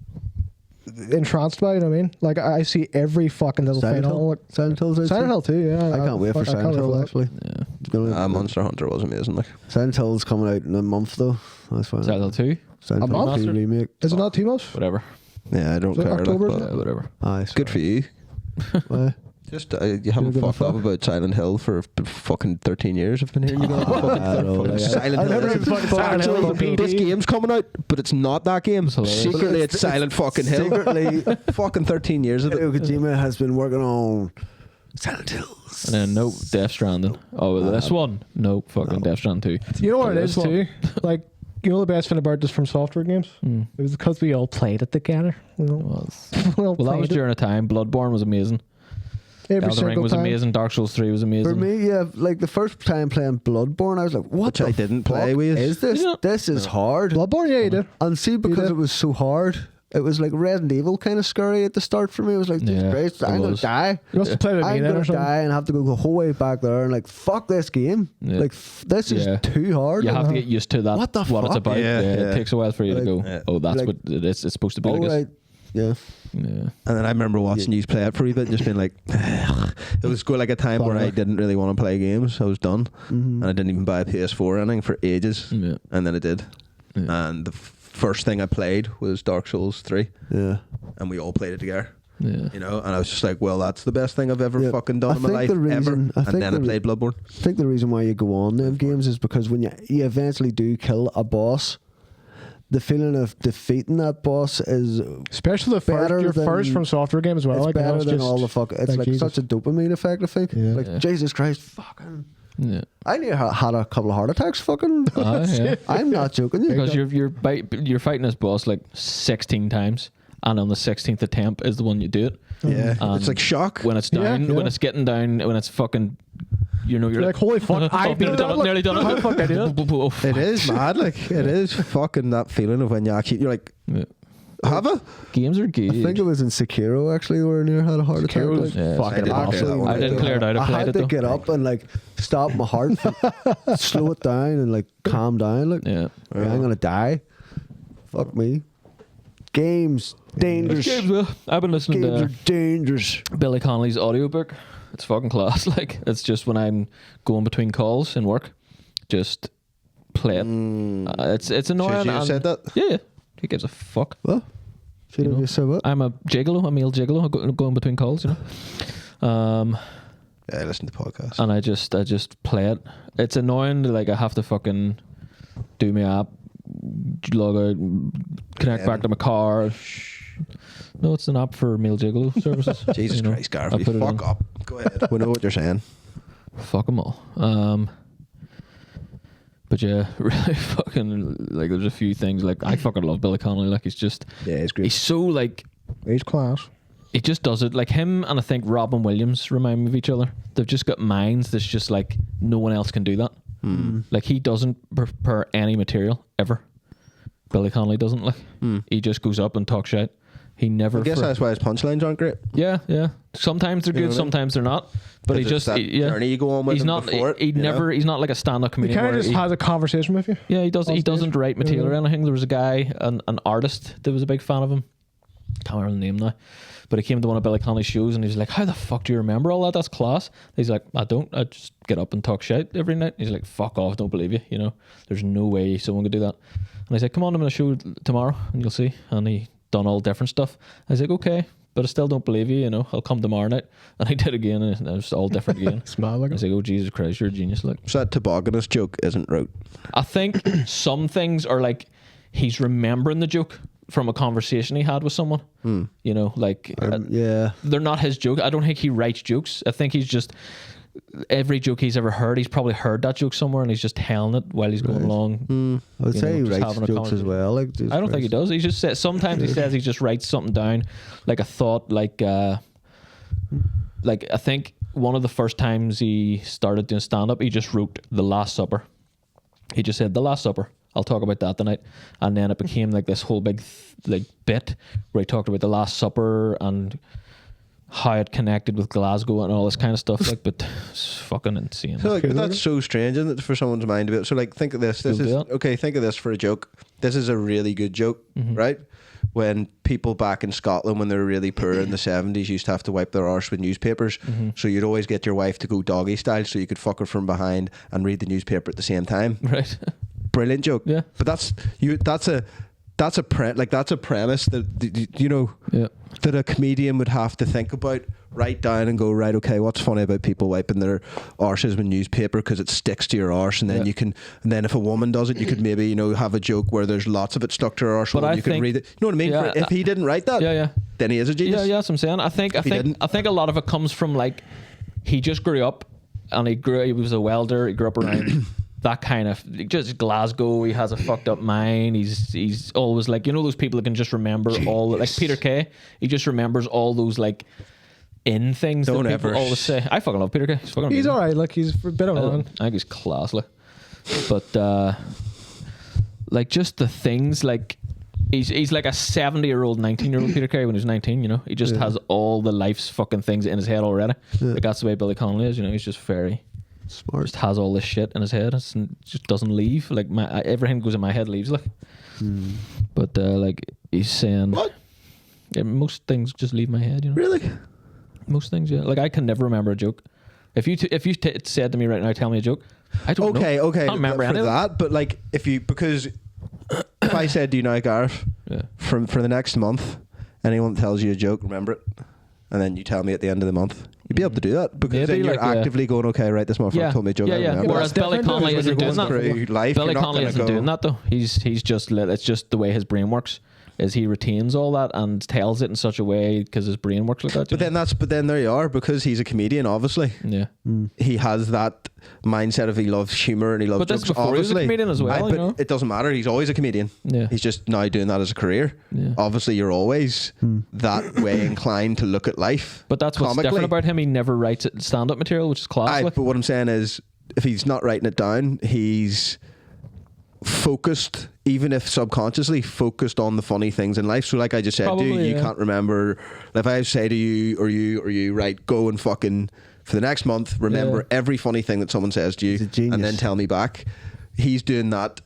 entranced by. You know what I mean? Like I see every fucking little Silent thing. Hill. Like, Silent Hill's out Silent too. Hill too. Yeah, I can't wait for I can't Silent wait Hill for that. actually. Yeah. It's gonna- Monster Hunter was amazing. Like, Silent Hill's coming out in a month though. That's fine. Silent Hill 2, Silent A Hill month? 2 remake. Is it not too much? whatever. yeah, I don't Is it care. October? Like, but Whatever. Aye, good for you. Why? Just you haven't give a fucked up fuck? about Silent Hill for fucking 13 years. I've been hearing you go. I don't know, like, Silent I Hill. never This even is fucking Silent Hill actually- with a This PD. game's coming out, but it's not that game. hilarious. Secretly, it's Silent fucking Hill. Secretly, Fucking 13 years of Hideo it. Kojima has been working on Silent Hills. And then no Death Stranding. Oh, this one. No fucking Death Stranding 2. You know what it This is one. too. Like, you know the best thing about this from software games? It was because we all played it together. You know? Was. We all Well, that was played it during a time. Bloodborne was amazing. every Elden Ring single was time. amazing. Dark Souls 3 was amazing. For me, yeah, like the first time playing Bloodborne, I was like, "What Which the I didn't fuck play with. is this? Yeah. This is hard." Bloodborne, yeah, you did. And see, because did. it was so hard, it was like Resident Evil kind of scary at the start for me. It was like, "Jesus Yeah, Christ, it I'm gonna was. die. You must have played it with me I'm then or gonna something. die and have to go the whole way back there and like fuck this game. Yeah. Like this is Yeah. too hard. You Like, have to get used to that. What the it's fuck? about. Yeah, Yeah, yeah. It takes a while for you to Like- go. Yeah. Oh, that's Like- what it is. It's supposed to be all like right, yeah. this. Yeah. And then I remember watching you play it for a wee bit and just being like, it was like a time where I didn't really want to play games. I was done. And I didn't even buy a PS4 or anything for ages. Yeah. And then I did. Yeah. And the first thing I played was Dark Souls 3. Yeah. And we all played it together. Yeah. You know, and I was just like, well, that's the best thing I've ever Yeah. fucking done I in my think life the reason- ever. I And think then I the- played Bloodborne. I think the reason why you go on them games is because when you eventually do kill a boss, the feeling of defeating that boss is Especially the Better first, your than- first from software game as well. it's Like, you know, better it's than just all the fuck. It's like Jesus. such a dopamine effect. I think. Yeah. Like Yeah. Jesus Christ, fucking. Yeah. I nearly had a couple of heart attacks. Fucking. Yeah. I'm not joking. You. Because you're fighting this boss like 16 times, and on the 16th attempt is the one you do it. Yeah. And It's like shock. When it's down, Yeah, yeah. when it's getting down, when it's fucking, you know, you're You're like, holy fuck, I I've beat nearly that, done it. look. Nearly done it. How the fuck I did it? Oh, It is mad. Like, it is fucking that feeling of when you actually, you're like, Yeah. have a? Games are good. I think it was in Sekiro actually where I near had a heart attack. Sekiro was Like, Yeah, fucking I didn't awesome. play that one. I didn't clear it out. I I played had it to though. get up and like stop my heart, slow it down, and like calm down. Like, Yeah. I'm gonna die. Fuck me. Games dangerous. Games, I've been listening Games to are dangerous. Billy Connolly's audiobook. It's fucking class. Like, it's just when I'm going between calls in work, just play it. It's annoying. Should you have and- said that? Yeah. Who gives a fuck? What? Should You have know? just said what? I'm a gigolo, a male gigolo, going between calls, you know. Yeah, I listen to podcasts. And I just play it. It's annoying. Like I have to fucking do my app, log out, connect back to my car, No, it's an app for male gigolo services. Jesus You know, Christ, Gareth, I put it fuck on. up. Go ahead. We know what you're saying. Fuck them all. But yeah, really fucking like. There's a few things like I fucking love Billy Connolly. Like he's just Yeah, it's great. he's so like He's class. he just does it like him and I think Robin Williams remind me of each other. They've just got minds that's just like no one else can do that. Like he doesn't prepare any material ever. Billy Connolly doesn't like. He just goes up and talks shit. He never. I guess that's why his punchlines aren't great. Yeah. Sometimes they're You know good, what I mean? sometimes they're not. But he It's just that journey you go on with he's him not. before it, He you know? never. He's not like a stand-up He comedian. kind of where just has a conversation with you. Yeah, he doesn't. He on stage. doesn't write material You know? or anything. There was a guy, an artist, that was a big fan of him. Can't remember the name now, but he came to one of Billy Connolly's shows and he was like, "How the fuck do you remember all that? That's class." He's like, "I don't. I just get up and talk shit every night." He's like, "Fuck off! Don't believe you. You know, there's no way someone could do that." And I said, "Come on, I'm in a show tomorrow and you'll see." And he done all different stuff. I was like, "Okay, but I still don't believe you. You know, I'll come tomorrow night." And he did again, and it was all different again. It's mad, like I was like, "Oh Jesus Christ, you're a genius!" Like. So that tobogganist joke isn't wrote. I think some things are like he's remembering the joke from a conversation he had with someone. You know, like Yeah. they're not his joke. I don't think he writes jokes. I think he's just every joke he's ever heard. He's probably heard that joke somewhere and he's just telling it while he's going along. I would You say know, he just writes having a jokes as conversation. well. Like, Jesus I don't think he Christ. does. He just says sometimes he says he just writes something down, like a thought, like I think one of the first times he started doing stand up, he just wrote The Last Supper. He just said The Last Supper. I'll talk about that tonight. And then it became like this whole big bit where he talked about the Last Supper and how it connected with Glasgow and all this kind of stuff. Like, but it's fucking insane. So like, that's so strange, isn't it, for someone's mind to be. So like, think of this. This You'll is do that? okay. Think of this for a joke. This is a really good joke, right? When people back in Scotland, when they were really poor in the 70s, used to have to wipe their arse with newspapers. So you'd always get your wife to go doggy style, so you could fuck her from behind and read the newspaper at the same time. Right. Brilliant joke. Yeah. But that's a premise that you know Yeah. that a comedian would have to think about, write down and go, right, okay, what's funny about people wiping their arses with newspaper because it sticks to your arse, and then Yeah. you can, and then if a woman does it, you could maybe, you know, have a joke where there's lots of it stuck to her arse, But and I you can think- read it. You know what I mean? Yeah, If he didn't write that, Yeah. then he is a genius. Yeah, that's what I'm saying. I think he didn't. a lot of it comes from like he just grew up and he was a welder. He grew up around that kind of just Glasgow. He has a fucked up mind. He's always like, you know, those people that can just remember all, like Peter Kay. He just remembers all those like in things Don't that people ever always say. I fucking love Peter Kay. He's He's all right. Like he's a bit of a man. I think he's class, like. But like just the things like he's like a 70-year-old 19-year-old Peter Kay when he was 19, you know. He just has all the life's fucking things in his head already. Like that's the way Billy Connolly is, you know. He's just very Smart. just has all this shit in his head. It just doesn't leave. Like everything goes in my head leaves, like. But like he's saying What? Yeah, most things just leave my head, you know. Really? Most things, yeah. Like I can never remember a joke. If you said to me right now, tell me a joke, I don't know. Okay, I don't remember for any of it. that, but like because if I said to you now, Gareth, Yeah. for the next month, anyone tells you a joke, remember it, and then you tell me at the end of the month, you'd be able to do that because Maybe, then you're like, yeah. actively going, okay, right, this motherfucker told me a joke. I remember Whereas that. Billy different, Connolly though, is isn't when doing you're that. going through life, Billy you're not Connolly gonna isn't go- doing that though. He's just it's just the way his brain works. Is he retains all that and tells it in such a way because his brain works like that. But then there you are, because he's a comedian. Obviously, yeah. he has that mindset of he loves humor and he loves But that's jokes. before he was a obviously, comedian as well, but you know? it doesn't matter. He's always a comedian. Yeah. He's just now doing that as a career. Yeah. Obviously, you're always that way inclined to look at life. But that's what's comically. different about him. He never writes stand-up material, which is class. Aye, like. but what I'm saying is, if he's not writing it down, he's focused, even if subconsciously focused on the funny things in life. So like I just said to you, Probably, you yeah. can't remember. If I say to you or you right, go and fucking for the next month remember Yeah. every funny thing that someone says to you He's a genius. and then tell me back. He's doing that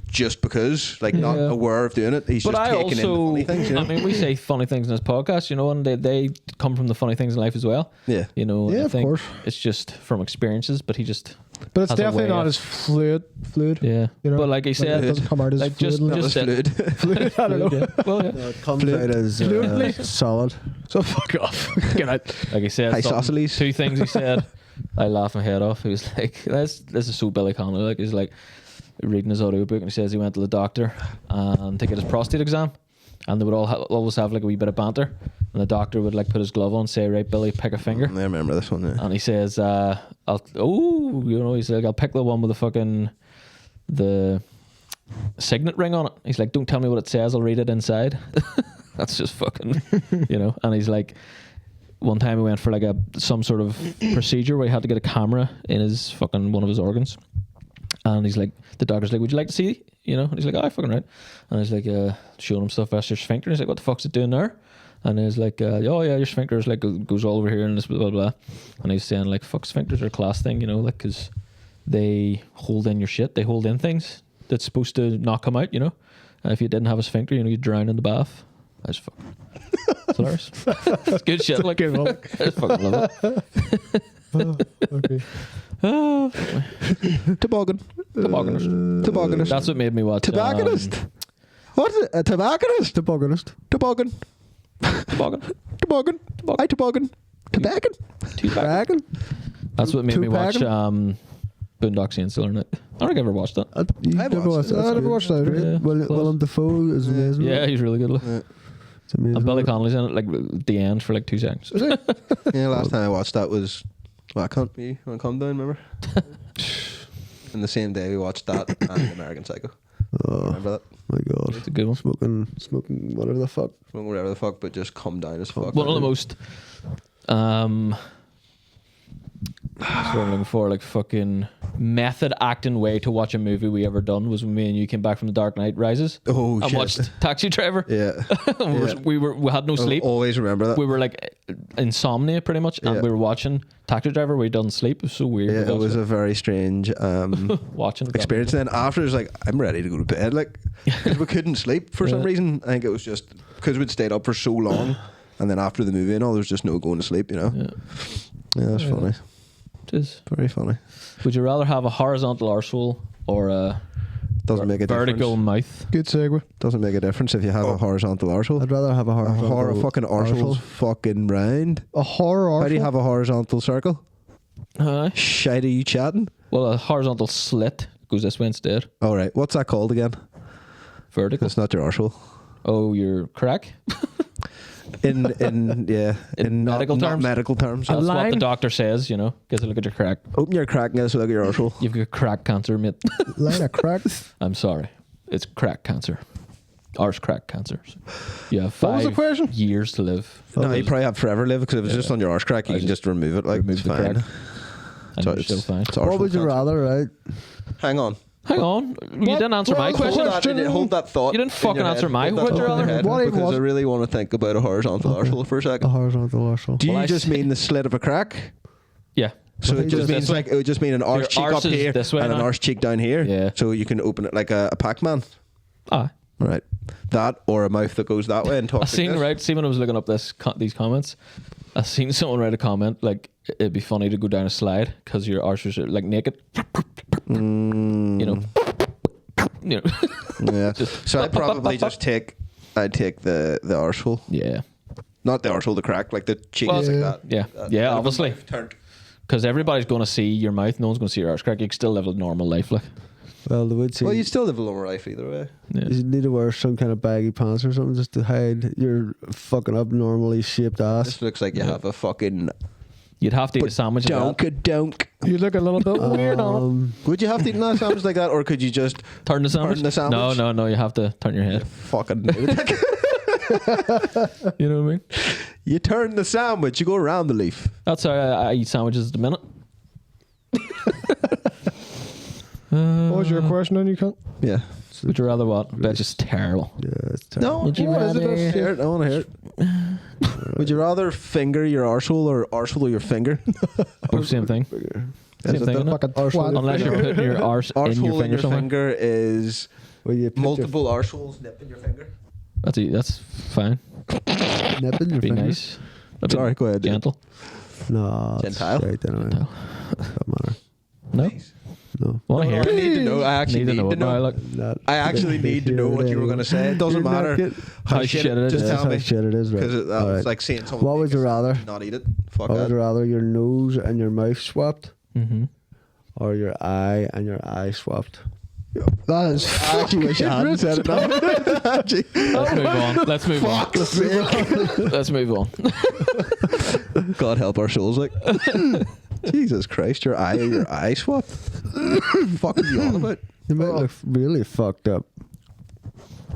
just because, like, not Yeah. aware of doing it. He's But just I taking in the also, funny things, you know? I mean, we say funny things in this podcast, you know, and they come from the funny things in life as well. Yeah. You know, Yeah, I of think course. it's just from experiences, but he just. But it's has a definitely way not of- as fluid. Yeah. You know, But like he said, it doesn't come out as like just- fluidly. That was just fluid. Fluid, I don't know. Yeah. Well, yeah. It comes out as Fluently. solid. So fuck off. Get out. Like he said, Hi, something- Isosceles. two things he said. I laughed my head off. He was like, "This is so Billy Connolly." Like he's like reading his audiobook and he says he went to the doctor and to get his prostate exam, and they would always have like a wee bit of banter, and the doctor would like put his glove on and say, right, Billy, pick a finger. I remember this one. Yeah. And he says, he's like, I'll pick the one with the signet ring on it. He's like, don't tell me what it says, I'll read it inside. That's just fucking, And he's like, one time he went for like some sort of procedure where he had to get a camera in his fucking one of his organs. And he's like, the doctor's like, would you like to see? And he's like, oh, fucking right. And he's like, showing him stuff that's your sphincter. And he's like, what the fuck's it doing there? And he's like, oh yeah, your sphincter is like goes all over here and this blah blah blah. And he's saying like, fuck, sphincters are a class thing, like because they hold in your shit. They hold in things that's supposed to not come out. And if you didn't have a sphincter, you'd drown in the bath. That's fucking. It's hilarious. It's good shit. Like, I just fucking love it. Okay. Toboggan. Tobogganist. That's what made me watch. Tobogganist. What is it? A tobogganist? Tobogganist. Toboggan. Toboggan. Toboggan. I toboggan. Toboggan. Dragon? That's what made me watch Two-packing? Boondocks and Silver Night. I don't think I ever watched that. I never watched that. I never watched that. Great. Willem Dafoe is amazing. Yeah, he's really good. Look. It's amazing. And Billy Connolly's in it, like at the end for like 2 seconds. Yeah, last time I watched that was I Can't Be on Come Down, remember? And the same day we watched that and American Psycho. Remember that? My God. It's a good one. Smoking whatever the fuck. Smoking whatever the fuck, but just come down as fuck. One of the most that's what I'm looking for, like fucking method acting way to watch a movie we ever done was when me and you came back from The Dark Knight Rises. Oh, and shit. watched Taxi Driver. Yeah. we had no sleep. I'll always remember that. We were like insomnia pretty much, and we were watching Taxi Driver. We didn't sleep. It was so weird. Yeah, it was a very strange watching experience. And then after it was like, I'm ready to go to bed, like, because we couldn't sleep for some reason. I think it was just because we'd stayed up for so long, and then after the movie and all, there was just no going to sleep. Yeah, that's funny. It is very funny. Would you rather have a horizontal arsehole or a doesn't make a vertical difference. mouth? Good segue. Doesn't make a difference if you have a horizontal arsehole. I'd rather have a horizontal. A fucking arsehole's fucking round. A horror arsehole? How do you have a horizontal circle? Shite, are you chatting? Well, a horizontal slit goes this way instead. All right, what's that called again? Vertical. It's not your arsehole. Oh, your crack. In medical terms. Not medical terms. That's what the doctor says. Get a look at your crack. Open your crack and get a look at your arsehole. You've got crack cancer, mate. Line of crack. I'm sorry, it's crack cancer. Arse crack cancer. You have What was the 5 question? years to live. No, you probably have forever live because if it's just on your arse crack, you can just remove it. Like remove it's the fine. crack. And you're still fine. It's What arsehole would you cancer. rather, right? Hang on. Hang on, you didn't answer my question. Hold that thought. You didn't in fucking your answer head. my. Hold that Would you thought in your rather? head What even because was- I really want to think about a horizontal arsehole for a A second. horizontal arsehole. Do you Well, I just s- mean the slit of a crack? Yeah. So it just this means way. like it would just mean an arse Your cheek arse up is here this way and an now. arse cheek down here. Yeah. So you can open it like a Pac-Man. Ah. Right. That or a mouth that goes that way and I talks. seen when I was looking up these comments, I seen someone write a comment like it'd be funny to go down a slide because your arse was like naked. Yeah. So I'd probably just take the arsehole. Yeah. Not the arsehole, the crack, like the cheek Well, like that. Yeah. That Yeah, mouth obviously. turned. Because everybody's going to see your mouth. No one's going to see your arse crack. You can still live a normal life. Like. Well, they would say Well, you'd still live a lower life either way. Yeah. you need to wear some kind of baggy pants or something just to hide your fucking abnormally shaped ass. This looks like you have a fucking You'd have to eat a sandwich. of that. donk. You look a little bit weird on it. Would you have to eat a sandwich like that, or could you just Turn the sandwich? Turn the sandwich? No. You have to turn your head. fucking You know what I mean? you turn the sandwich, you go around the leaf. That's how I eat sandwiches at the minute. What was your question then, you cunt? Yeah. Would you rather what? That's just terrible. Yeah, it's terrible. No, Would you what is it? rather- Let's hear it. I want to hear it. Would you rather finger your arsehole or arsehole your finger? Both same thing. Is Same it thing. the Isn't it? Fucking Arsehole twat. Unless you're putting your arse in arsehole your in finger your somewhere. finger is Well, you put multiple arseholes nipping your finger. That's fine. your nip in your Be finger. nice. That'd be Sorry, go ahead. Gentle. No, it's Gentile? right anyway. Gentile. Doesn't matter. No. No. Want to hear I it? need to know. I actually need to it. know. No, look. Not- I actually need to know what you were going to say. It doesn't You're not matter getting- How shit it is. Just That's tell how me. shit it is, right? Because All it's right. like saying someone. What would make you a rather? sandwich, Not eat it. Fuck What would you that. rather, your nose and your mouth swapped, Mm-hmm. or your eye and your eye swapped? That is I actually wish I hadn't said it now. Actually. Let's move on. Let's move on. God help our souls, like. Jesus Christ, your eye swapped. Fuck are you on about? You might look really fucked up.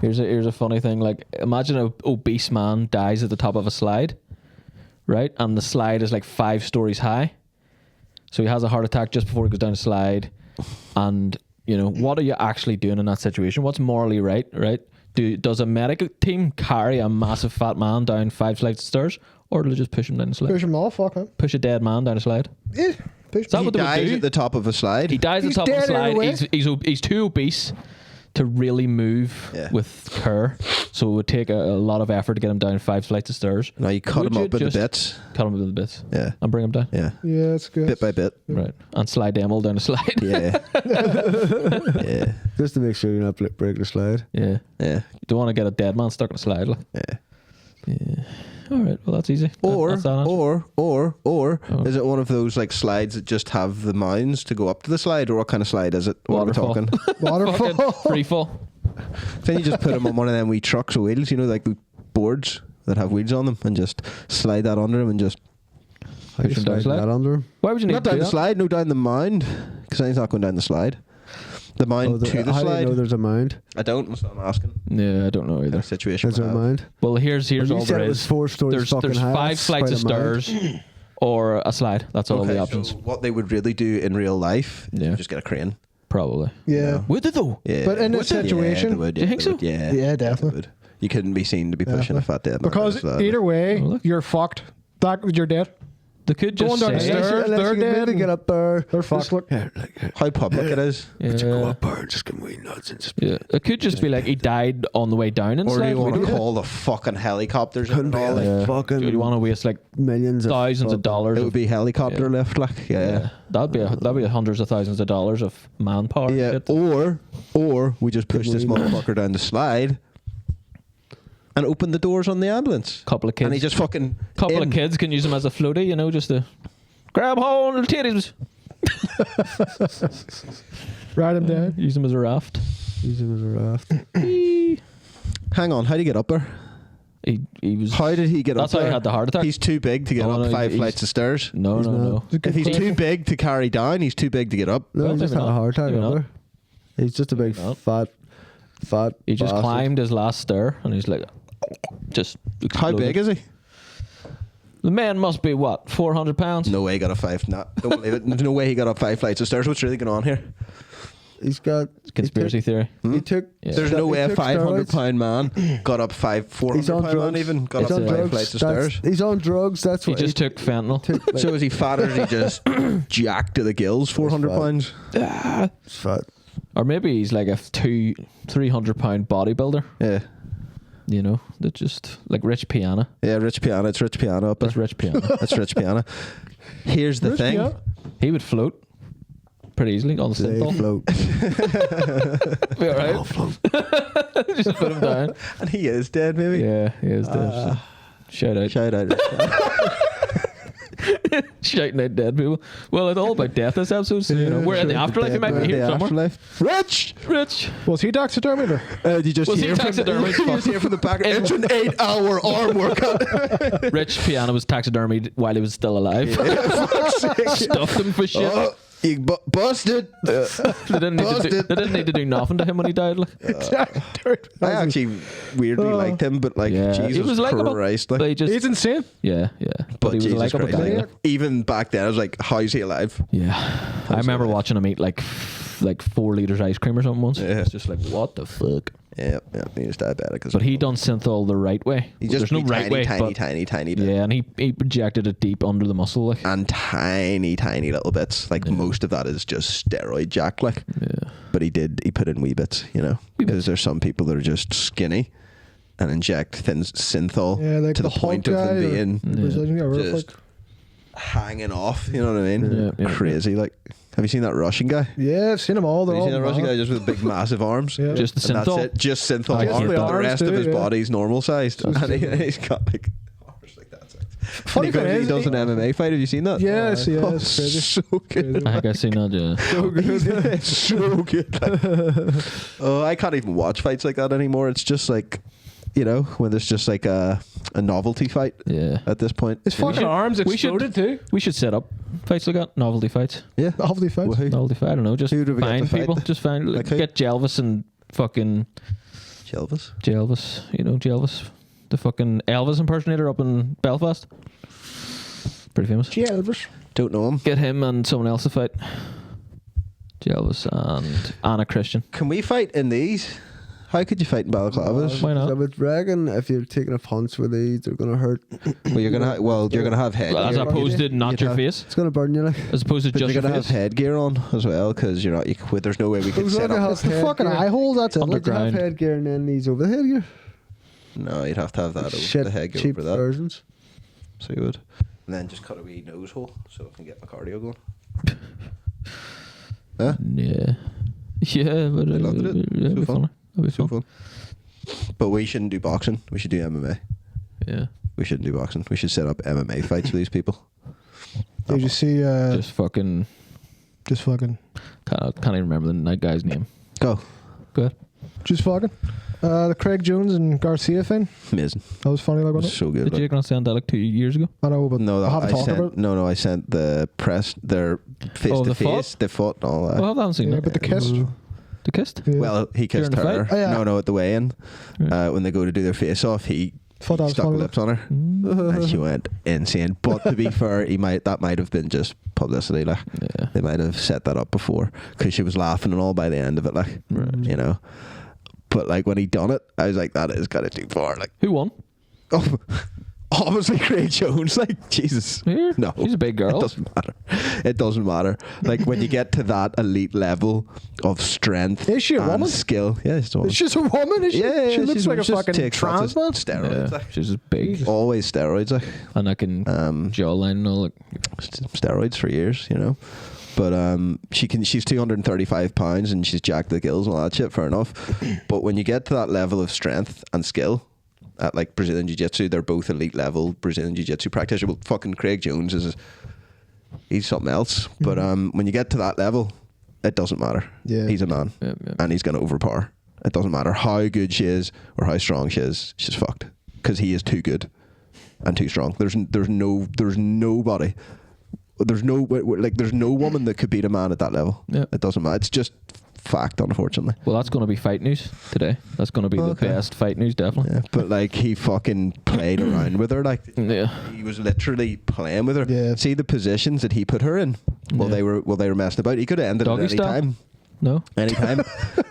Here's a funny thing. Like, imagine an obese man dies at the top of a slide, right? And the slide is like 5 stories high. So he has a heart attack just before he goes down the slide. And, you know, what are you actually doing in that situation? What's morally right, right? Does a medical team carry a massive fat man down 5 flights of stairs? Or do they just push him down the slide? Push him off, fuck him. Push a dead man down a slide? Yeah. Push Is that He what they would dies do? at the top of a slide. He dies at the top of the dead slide. anyway. He's too obese to really move with care. So it would take a lot of effort to get him down 5 flights of stairs. Now you cut Would him you up into just bits. Cut him into bits. Yeah. And bring him down. Yeah. Yeah, it's good. Bit by bit. Right. And slide them all down the slide. Yeah. Yeah. Just to make sure you're not breaking the slide. Yeah. Yeah. You don't want to get a dead man stuck in a slide. Like. Yeah. Yeah. All right. Well, that's easy. Or That's that answer. or is it one of those like slides that just have the mounds to go up to the slide, or what kind of slide is it? What Waterfall. are we talking? Waterfall. Free fall. Then you just put them on one of them wee trucks with wheels, you know, like the boards that have wheels on them, and just slide that under them and just How do you Push him down the slide slide? that under him? Why would you need not to down do the that? slide, no, down the mound, because he's not going down the slide. The mound to the how do you slide. know there's a mound? I don't. That's what I'm asking. Yeah, I don't know Kind either. of situation. Is we there a have. mound? Well, here's Well, you all said there it was is. 4 stories There's fucking high. 5 That's flights of quite a mound. stairs or a slide. That's all the Okay, options. so what they would really do in real life is Yeah. just get a crane. Probably. Yeah. Would they though? Yeah. But in Would this they? situation- Yeah, they would, Do you yeah, think they so? would, yeah. Yeah, They definitely. would. You couldn't be seen to be pushing a fat dead man. Because down the slide. either way, Oh, look. you're fucked. That you're dead. They could Going just down the say, stairs. Unless They're you dead maybe and- get up there. They're fucked. Look. How public it is. yeah. up there and just give me nuts and just. Yeah. It could just be like he died on the way down and Or do slide. you want We to don't- call the fucking helicopters Couldn't and be all like that? Yeah. fucking Do you want to waste like millions of thousands of fucking- dollars? It would be helicopter lift, like, yeah. That'd be hundreds of thousands of dollars of manpower. and Yeah, shit. or we just push this Couldn't motherfucker down the slide and open the doors on the ambulance. Couple of kids. And he just fucking Couple in. of kids can use them as a floaty, you know, just to grab hold of the titties. Ride him down. Use them as a raft. Use him as a raft. Hang on, how did he get up there? He was. How did he get That's up how there? he had the heart attack. He's too big to get Oh, up no, 5 he's- flights of stairs. No, He's no, not. no. If he's too big to carry down, he's too big to get up. No, Well, he just maybe had a not. heart attack Maybe up not. there. He's just a big Maybe not. fat. He just bastard. climbed his last stair and he's like, just. How exploded. big is he? The man must be what, 400 pounds? No way he got up 5. Nah, don't believe it. There's no way he got up 5 flights of stairs. What's really going on here? He's got Conspiracy theory. He took. Yeah. There's no way a he took 500 steroids. pound man got up 400 He's on pound man drugs. even got He's up on 5 drugs. flights of That's- stairs. He's on drugs. That's He what just took fentanyl. took. Like, So is he fat or is he just jacked to the gills? 400 fat. pounds. he's fat. Or maybe he's like a 300 pound bodybuilder, Yeah, you know, that just like Rich Piana. yeah. Rich Piana. It's Rich Piana up there. That's Rich Piana. That's Rich Piana. Here's the Rich thing. Piana? He would float pretty easily on the They synthol. float. Be alright. Just put him down. And he is dead, maybe. Yeah, he is dead. Shout out. Shout out. Shouting out dead people. Well, it's all about death this episode, so you know, we're in the afterlife. He might be here The somewhere. afterlife. Rich. Rich. Was he taxidermied or? You just Was he hear from taxidermy? you just hear from the back. It's an 8-hour arm workout. Rich Piana was taxidermied while he was still alive. Stuffed him for shit. Oh, you busted. They didn't need to do nothing to him when he died. Like. I actually weirdly liked him, but like Yeah, Jesus he was likable. Christ, But like, he just, He's insane. yeah. But he was a Jesus likable Christ, guy. like, like. even back then, I was like, "How is he alive?" Yeah, I remember watching him eat like 4 liters ice cream or something once. Yeah. It's just like, what the fuck? Yeah, he was diabetic. As But well. he done synthol the right way. He just There's no be right way, but tiny bit. yeah, and he projected it deep under the muscle. Like, And tiny little bits. Like most of that is just steroid jack. Like, yeah. but he put in wee bits. You know, because there's some people that are just skinny and inject synthol Yeah, like to the the point Hulk of them guy or- being Brazilian guy, or just like- hanging off. You know what I mean? Yeah. Crazy. Like, have you seen that Russian guy? Yeah, I've seen them all. Have They're you all seen that Russian mad. guy just with big, massive arms? Yeah. Just the And that's synthol. it. Just synthol I arms. hate But that. the rest of Arms his too, yeah. body's normal sized. And he's got like arms like that size. Funny thing he is, does an MMA fight. Have you seen that? yes, Oh, it's crazy. so good. I think I've seen that. Yeah. So good. It's so good. Oh, I can't even watch fights like that anymore. It's just like, you know, when there's just like a novelty fight. Yeah. At this point. His fucking arms exploded too. We should set up fights like that. Novelty fights. Yeah. Novelty fights. Well, who? Novelty fight. I don't know. Just Who do we get find to fight? people. Just find. Like who? Get Jelvis and fucking Jelvis. Jelvis. You know Jelvis, the fucking Elvis impersonator up in Belfast. Pretty famous. Jelvis. Don't know him. Get him and someone else to fight. Jelvis and Anna Christian. Can we fight in these? How could you fight in balaclavas? Why not? I would reckon if you're taking a punch with these, they're gonna hurt. Well, you're gonna have headgear. As opposed to not You'd your have- face. It's gonna burn you like. As opposed to But just you're your gonna have face. headgear on as well because you're not. There's no way we could Who's set gonna up. have The fucking headgear? eye hole. That's it. Under- Like you have Underground. headgear and then these over the headgear. No, you'd have to have that over Shit, the headgear cheap over that. versions. So you would, and then just cut a wee nose hole so I can get my cardio going. Huh? Yeah. Yeah, but I loved it. yeah, it'd So be fun. funny. It'd be So fun. fun. But we shouldn't do boxing. We should do MMA. Yeah. We shouldn't do boxing. We should set up MMA fights with these people. Did you see? Just fucking. Just fucking. Can't even remember the night guy's name. Go. Go ahead. Just fucking. The Craig Jones and Garcia thing. Amazing. That was funny. Like, It was wasn't it? so good. Did you not send that like 2 years ago? I know, but No, I haven't I talked sent. about it. No, I sent the press. Their face Oh, to the face. fought? They fought and all that. Well, I haven't seen Yeah, that. but the kiss. The kissed? Yeah. Well, he kissed During the her. fight? Oh, yeah. No, at the weigh-in. Right. When they go to do their face-off, he Thought that was stuck funny. lips on her, and she went insane. But to be fair, that might have been just publicity. Like Yeah. they might have set that up before because she was laughing and all by the end of it. Like you know, but like when he done it, I was like, that is kind of too far. Like, Who won? oh, obviously Craig Jones. Like Jesus, Here? no, She's a big girl. It doesn't matter. It doesn't matter. Like when you get to that elite level of strength, Is she a and woman? skill. Yeah, she's a woman. It's just a woman. Is she? Yeah, She looks like a fucking takes trans lots man. of steroids. Yeah. Like. She's just big. Always steroids. Like. And I can jawline and all. Like, Steroids for years, you know. But she's 235 pounds and she's jacked the gills and all that shit. Fair enough. But when you get to that level of strength and skill, at like Brazilian Jiu-Jitsu, they're both elite level Brazilian Jiu-Jitsu practitioners. Well, fucking Craig Jones he's something else. But when you get to that level, it doesn't matter. Yeah. He's a man, and he's gonna overpower. It doesn't matter how good she is or how strong she is. She's fucked because he is too good and too strong. There's nobody. There's no woman that could beat a man at that level. Yeah. It doesn't matter. It's just fact, unfortunately. well, that's going to be fight news today. That's going to be Okay. the best fight news, definitely. Yeah, but like he fucking played around with her. Like Yeah. he was literally playing with her. Yeah. See the positions that he put her in while Yeah. they were messing about. He could have ended Doggy it any style? time. No? Anytime.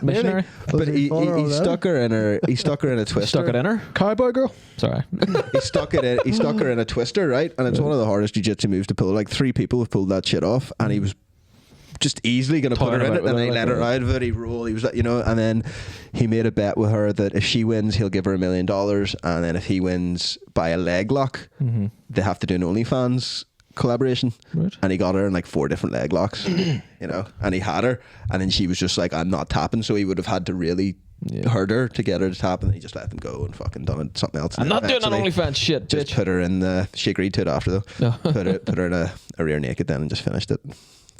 Missionary? But he he fought her stuck her in her. He stuck her in a twister. Stuck it in her? Cowboy girl. Sorry. He stuck her in a twister, right? And it's one of the hardest jiu-jitsu moves to pull. Like 3 people have pulled that shit off, and he was just easily going to put her Tired in of it, it, and he like let her that. out of it. He rolled. He was like, you know, and then he made a bet with her that if she wins, he'll give her $1 million, and then if he wins by a leg lock, they have to do an OnlyFans collaboration. Right. And he got her in like 4 different leg locks, you know, and he had her, and then she was just like, I'm not tapping, so he would have had to really hurt her to get her to tap, and he just let them go and fucking done it something else. I'm And not doing an eventually OnlyFans shit, just bitch. put her in the. She agreed to it after though. No. put her in a rear naked then and just finished it.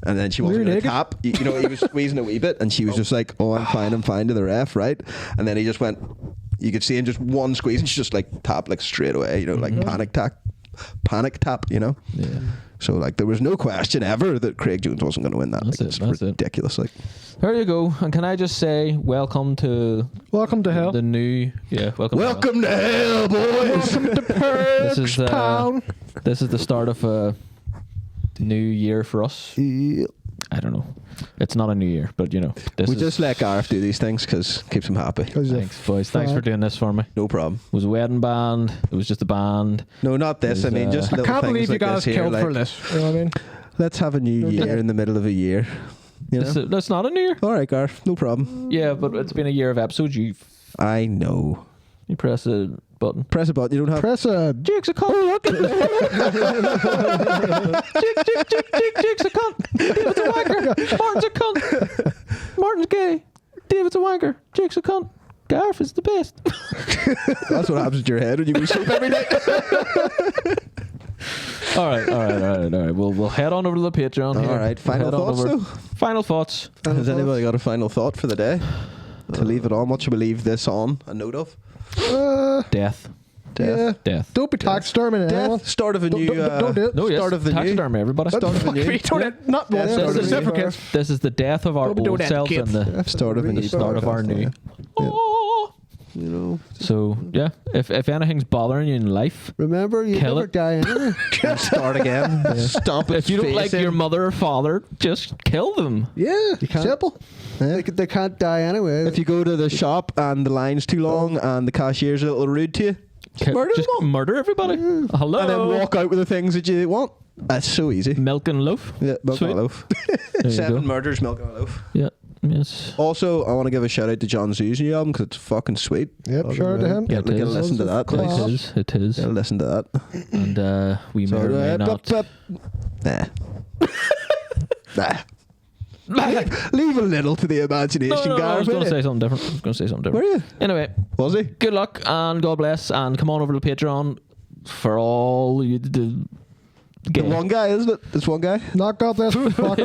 And then she wasn't Rear going to naked? tap. You know, he was squeezing a wee bit, and she was just like, "Oh, I'm fine" to the ref, right? And then he just went. You could see him just one squeeze, and she just like tap like straight away. You know, like panic tap. You know. Yeah. So like there was no question ever that Craig Jones wasn't going to win that. That's Like, it, it's that's it. ridiculous. Like There you go. And can I just say, welcome to Welcome to hell. the new. Yeah, welcome. welcome to hell, boys. Welcome to This is Perks Town. This is the start of a new year for us. Yeah. I don't know. It's not a new year, but you know, this We is. just let Gareth do these things because keeps him happy. Thanks, boys. Thanks for doing this for me. No problem. It was a wedding band. It was just a band. No, not this. Is, I mean, just I little can't things believe you like guys this here, killed like, for this. You know what I mean? Let's have a new year in the middle of a year. You know? That's not a new year. All right, Garth, no problem. Yeah, but it's been a year of episodes. You I know. press a button. Press a button. You don't have. Press a. Jake's a cunt. Jake's a cunt. David's a wanker. Martin's a cunt. Martin's gay. David's a wanker. Jake's a cunt. Garth is the best. That's what happens to your head when you go to sleep every night. All right. We'll head on over to the Patreon. All right, final thoughts, though? Final thoughts. Has anybody got a final thought for the day? To leave it on, what should we leave this on? A note of? Death. Yeah. Death. Don't be taxiderming anyone. Death. Start of a new. Don't do it. No, yes. Start of the new. Taxidermy, everybody. Start of a new. Not one. Yeah, This is start of for the kids. This is the death of our Don't be doing old that to self and kids. the Start of a new. start of our podcast, new. yeah. Oh. You know. So yeah, if anything's bothering you in life, Remember, you Kill never it. die anyway. And start again. Stomp its if you don't face like in. your mother or father, just kill them. Yeah. can't- Simple. They can't die anyway. If you go to the shop and the line's too long and the cashier's a little rude to you, murder just them all. murder everybody. Hello. And then walk out with the things that you want. That's so easy. Milk and loaf. Yeah, milk Sweet. and a loaf. There you 7 go. murders, milk and a loaf. Yeah. Yes. Also, I want to give a shout out to John Zoo's new album because it's fucking sweet. Yep. Shout out to him. Yeah, Get a listen to that, It please. is. It is. Yeah, listen to that. And we may or may not. Nah. Nah. Leave a little to the imagination, No, I Gareth. was going to innit? say something different. Were you? Anyway, Was he? good luck and God bless, and come on over to Patreon for all you the The one guy, isn't it? This one guy. Not God bless. Fuck.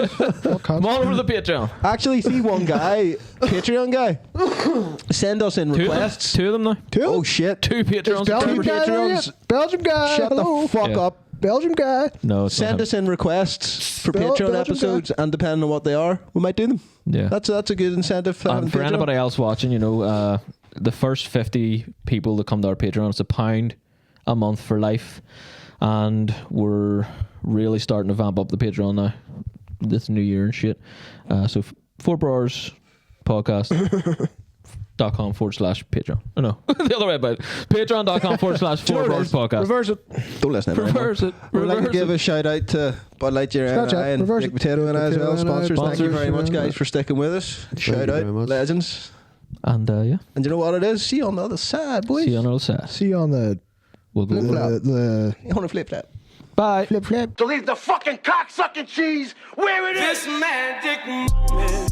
Come on over to the Patreon. Actually, see one guy, Patreon guy. Send us in requests. Two of them now. Oh shit! 2 Patreons. Belgium guy. Patreons. there? Belgium guy. Shut Hello. the fuck Yeah. up. Belgium guy. No, it's Send not us in requests for Belgium Patreon guy. episodes, and depending on what they are, we might do them. Yeah. That's a good incentive for having And for Patreon. anybody else watching, the first 50 people that come to our Patreon, it's £1 a month for life. And we're really starting to vamp up the Patreon now. This new year and shit. So 4 Brors podcast.com/Patreon. Oh no, the other way about it. Patreon.com/4 Brors podcast. Reverse it. Don't listen to Reverse it. We'd like to Reverse give it. a shout out to Bud Light and Snapchat, I and reverse Big it. Potato and I as well. Potato and I, Sponsors. Thank you sponsors, very much, yeah. guys, for sticking with us. Shout you out, very much. legends. And yeah, And you know what it is? See you on the other side, boys. see you on the other side. See you on the We'll go. the You want to flip that? Bye. flip flip. To leave the fucking cocksucking cheese where it is. This magic moment.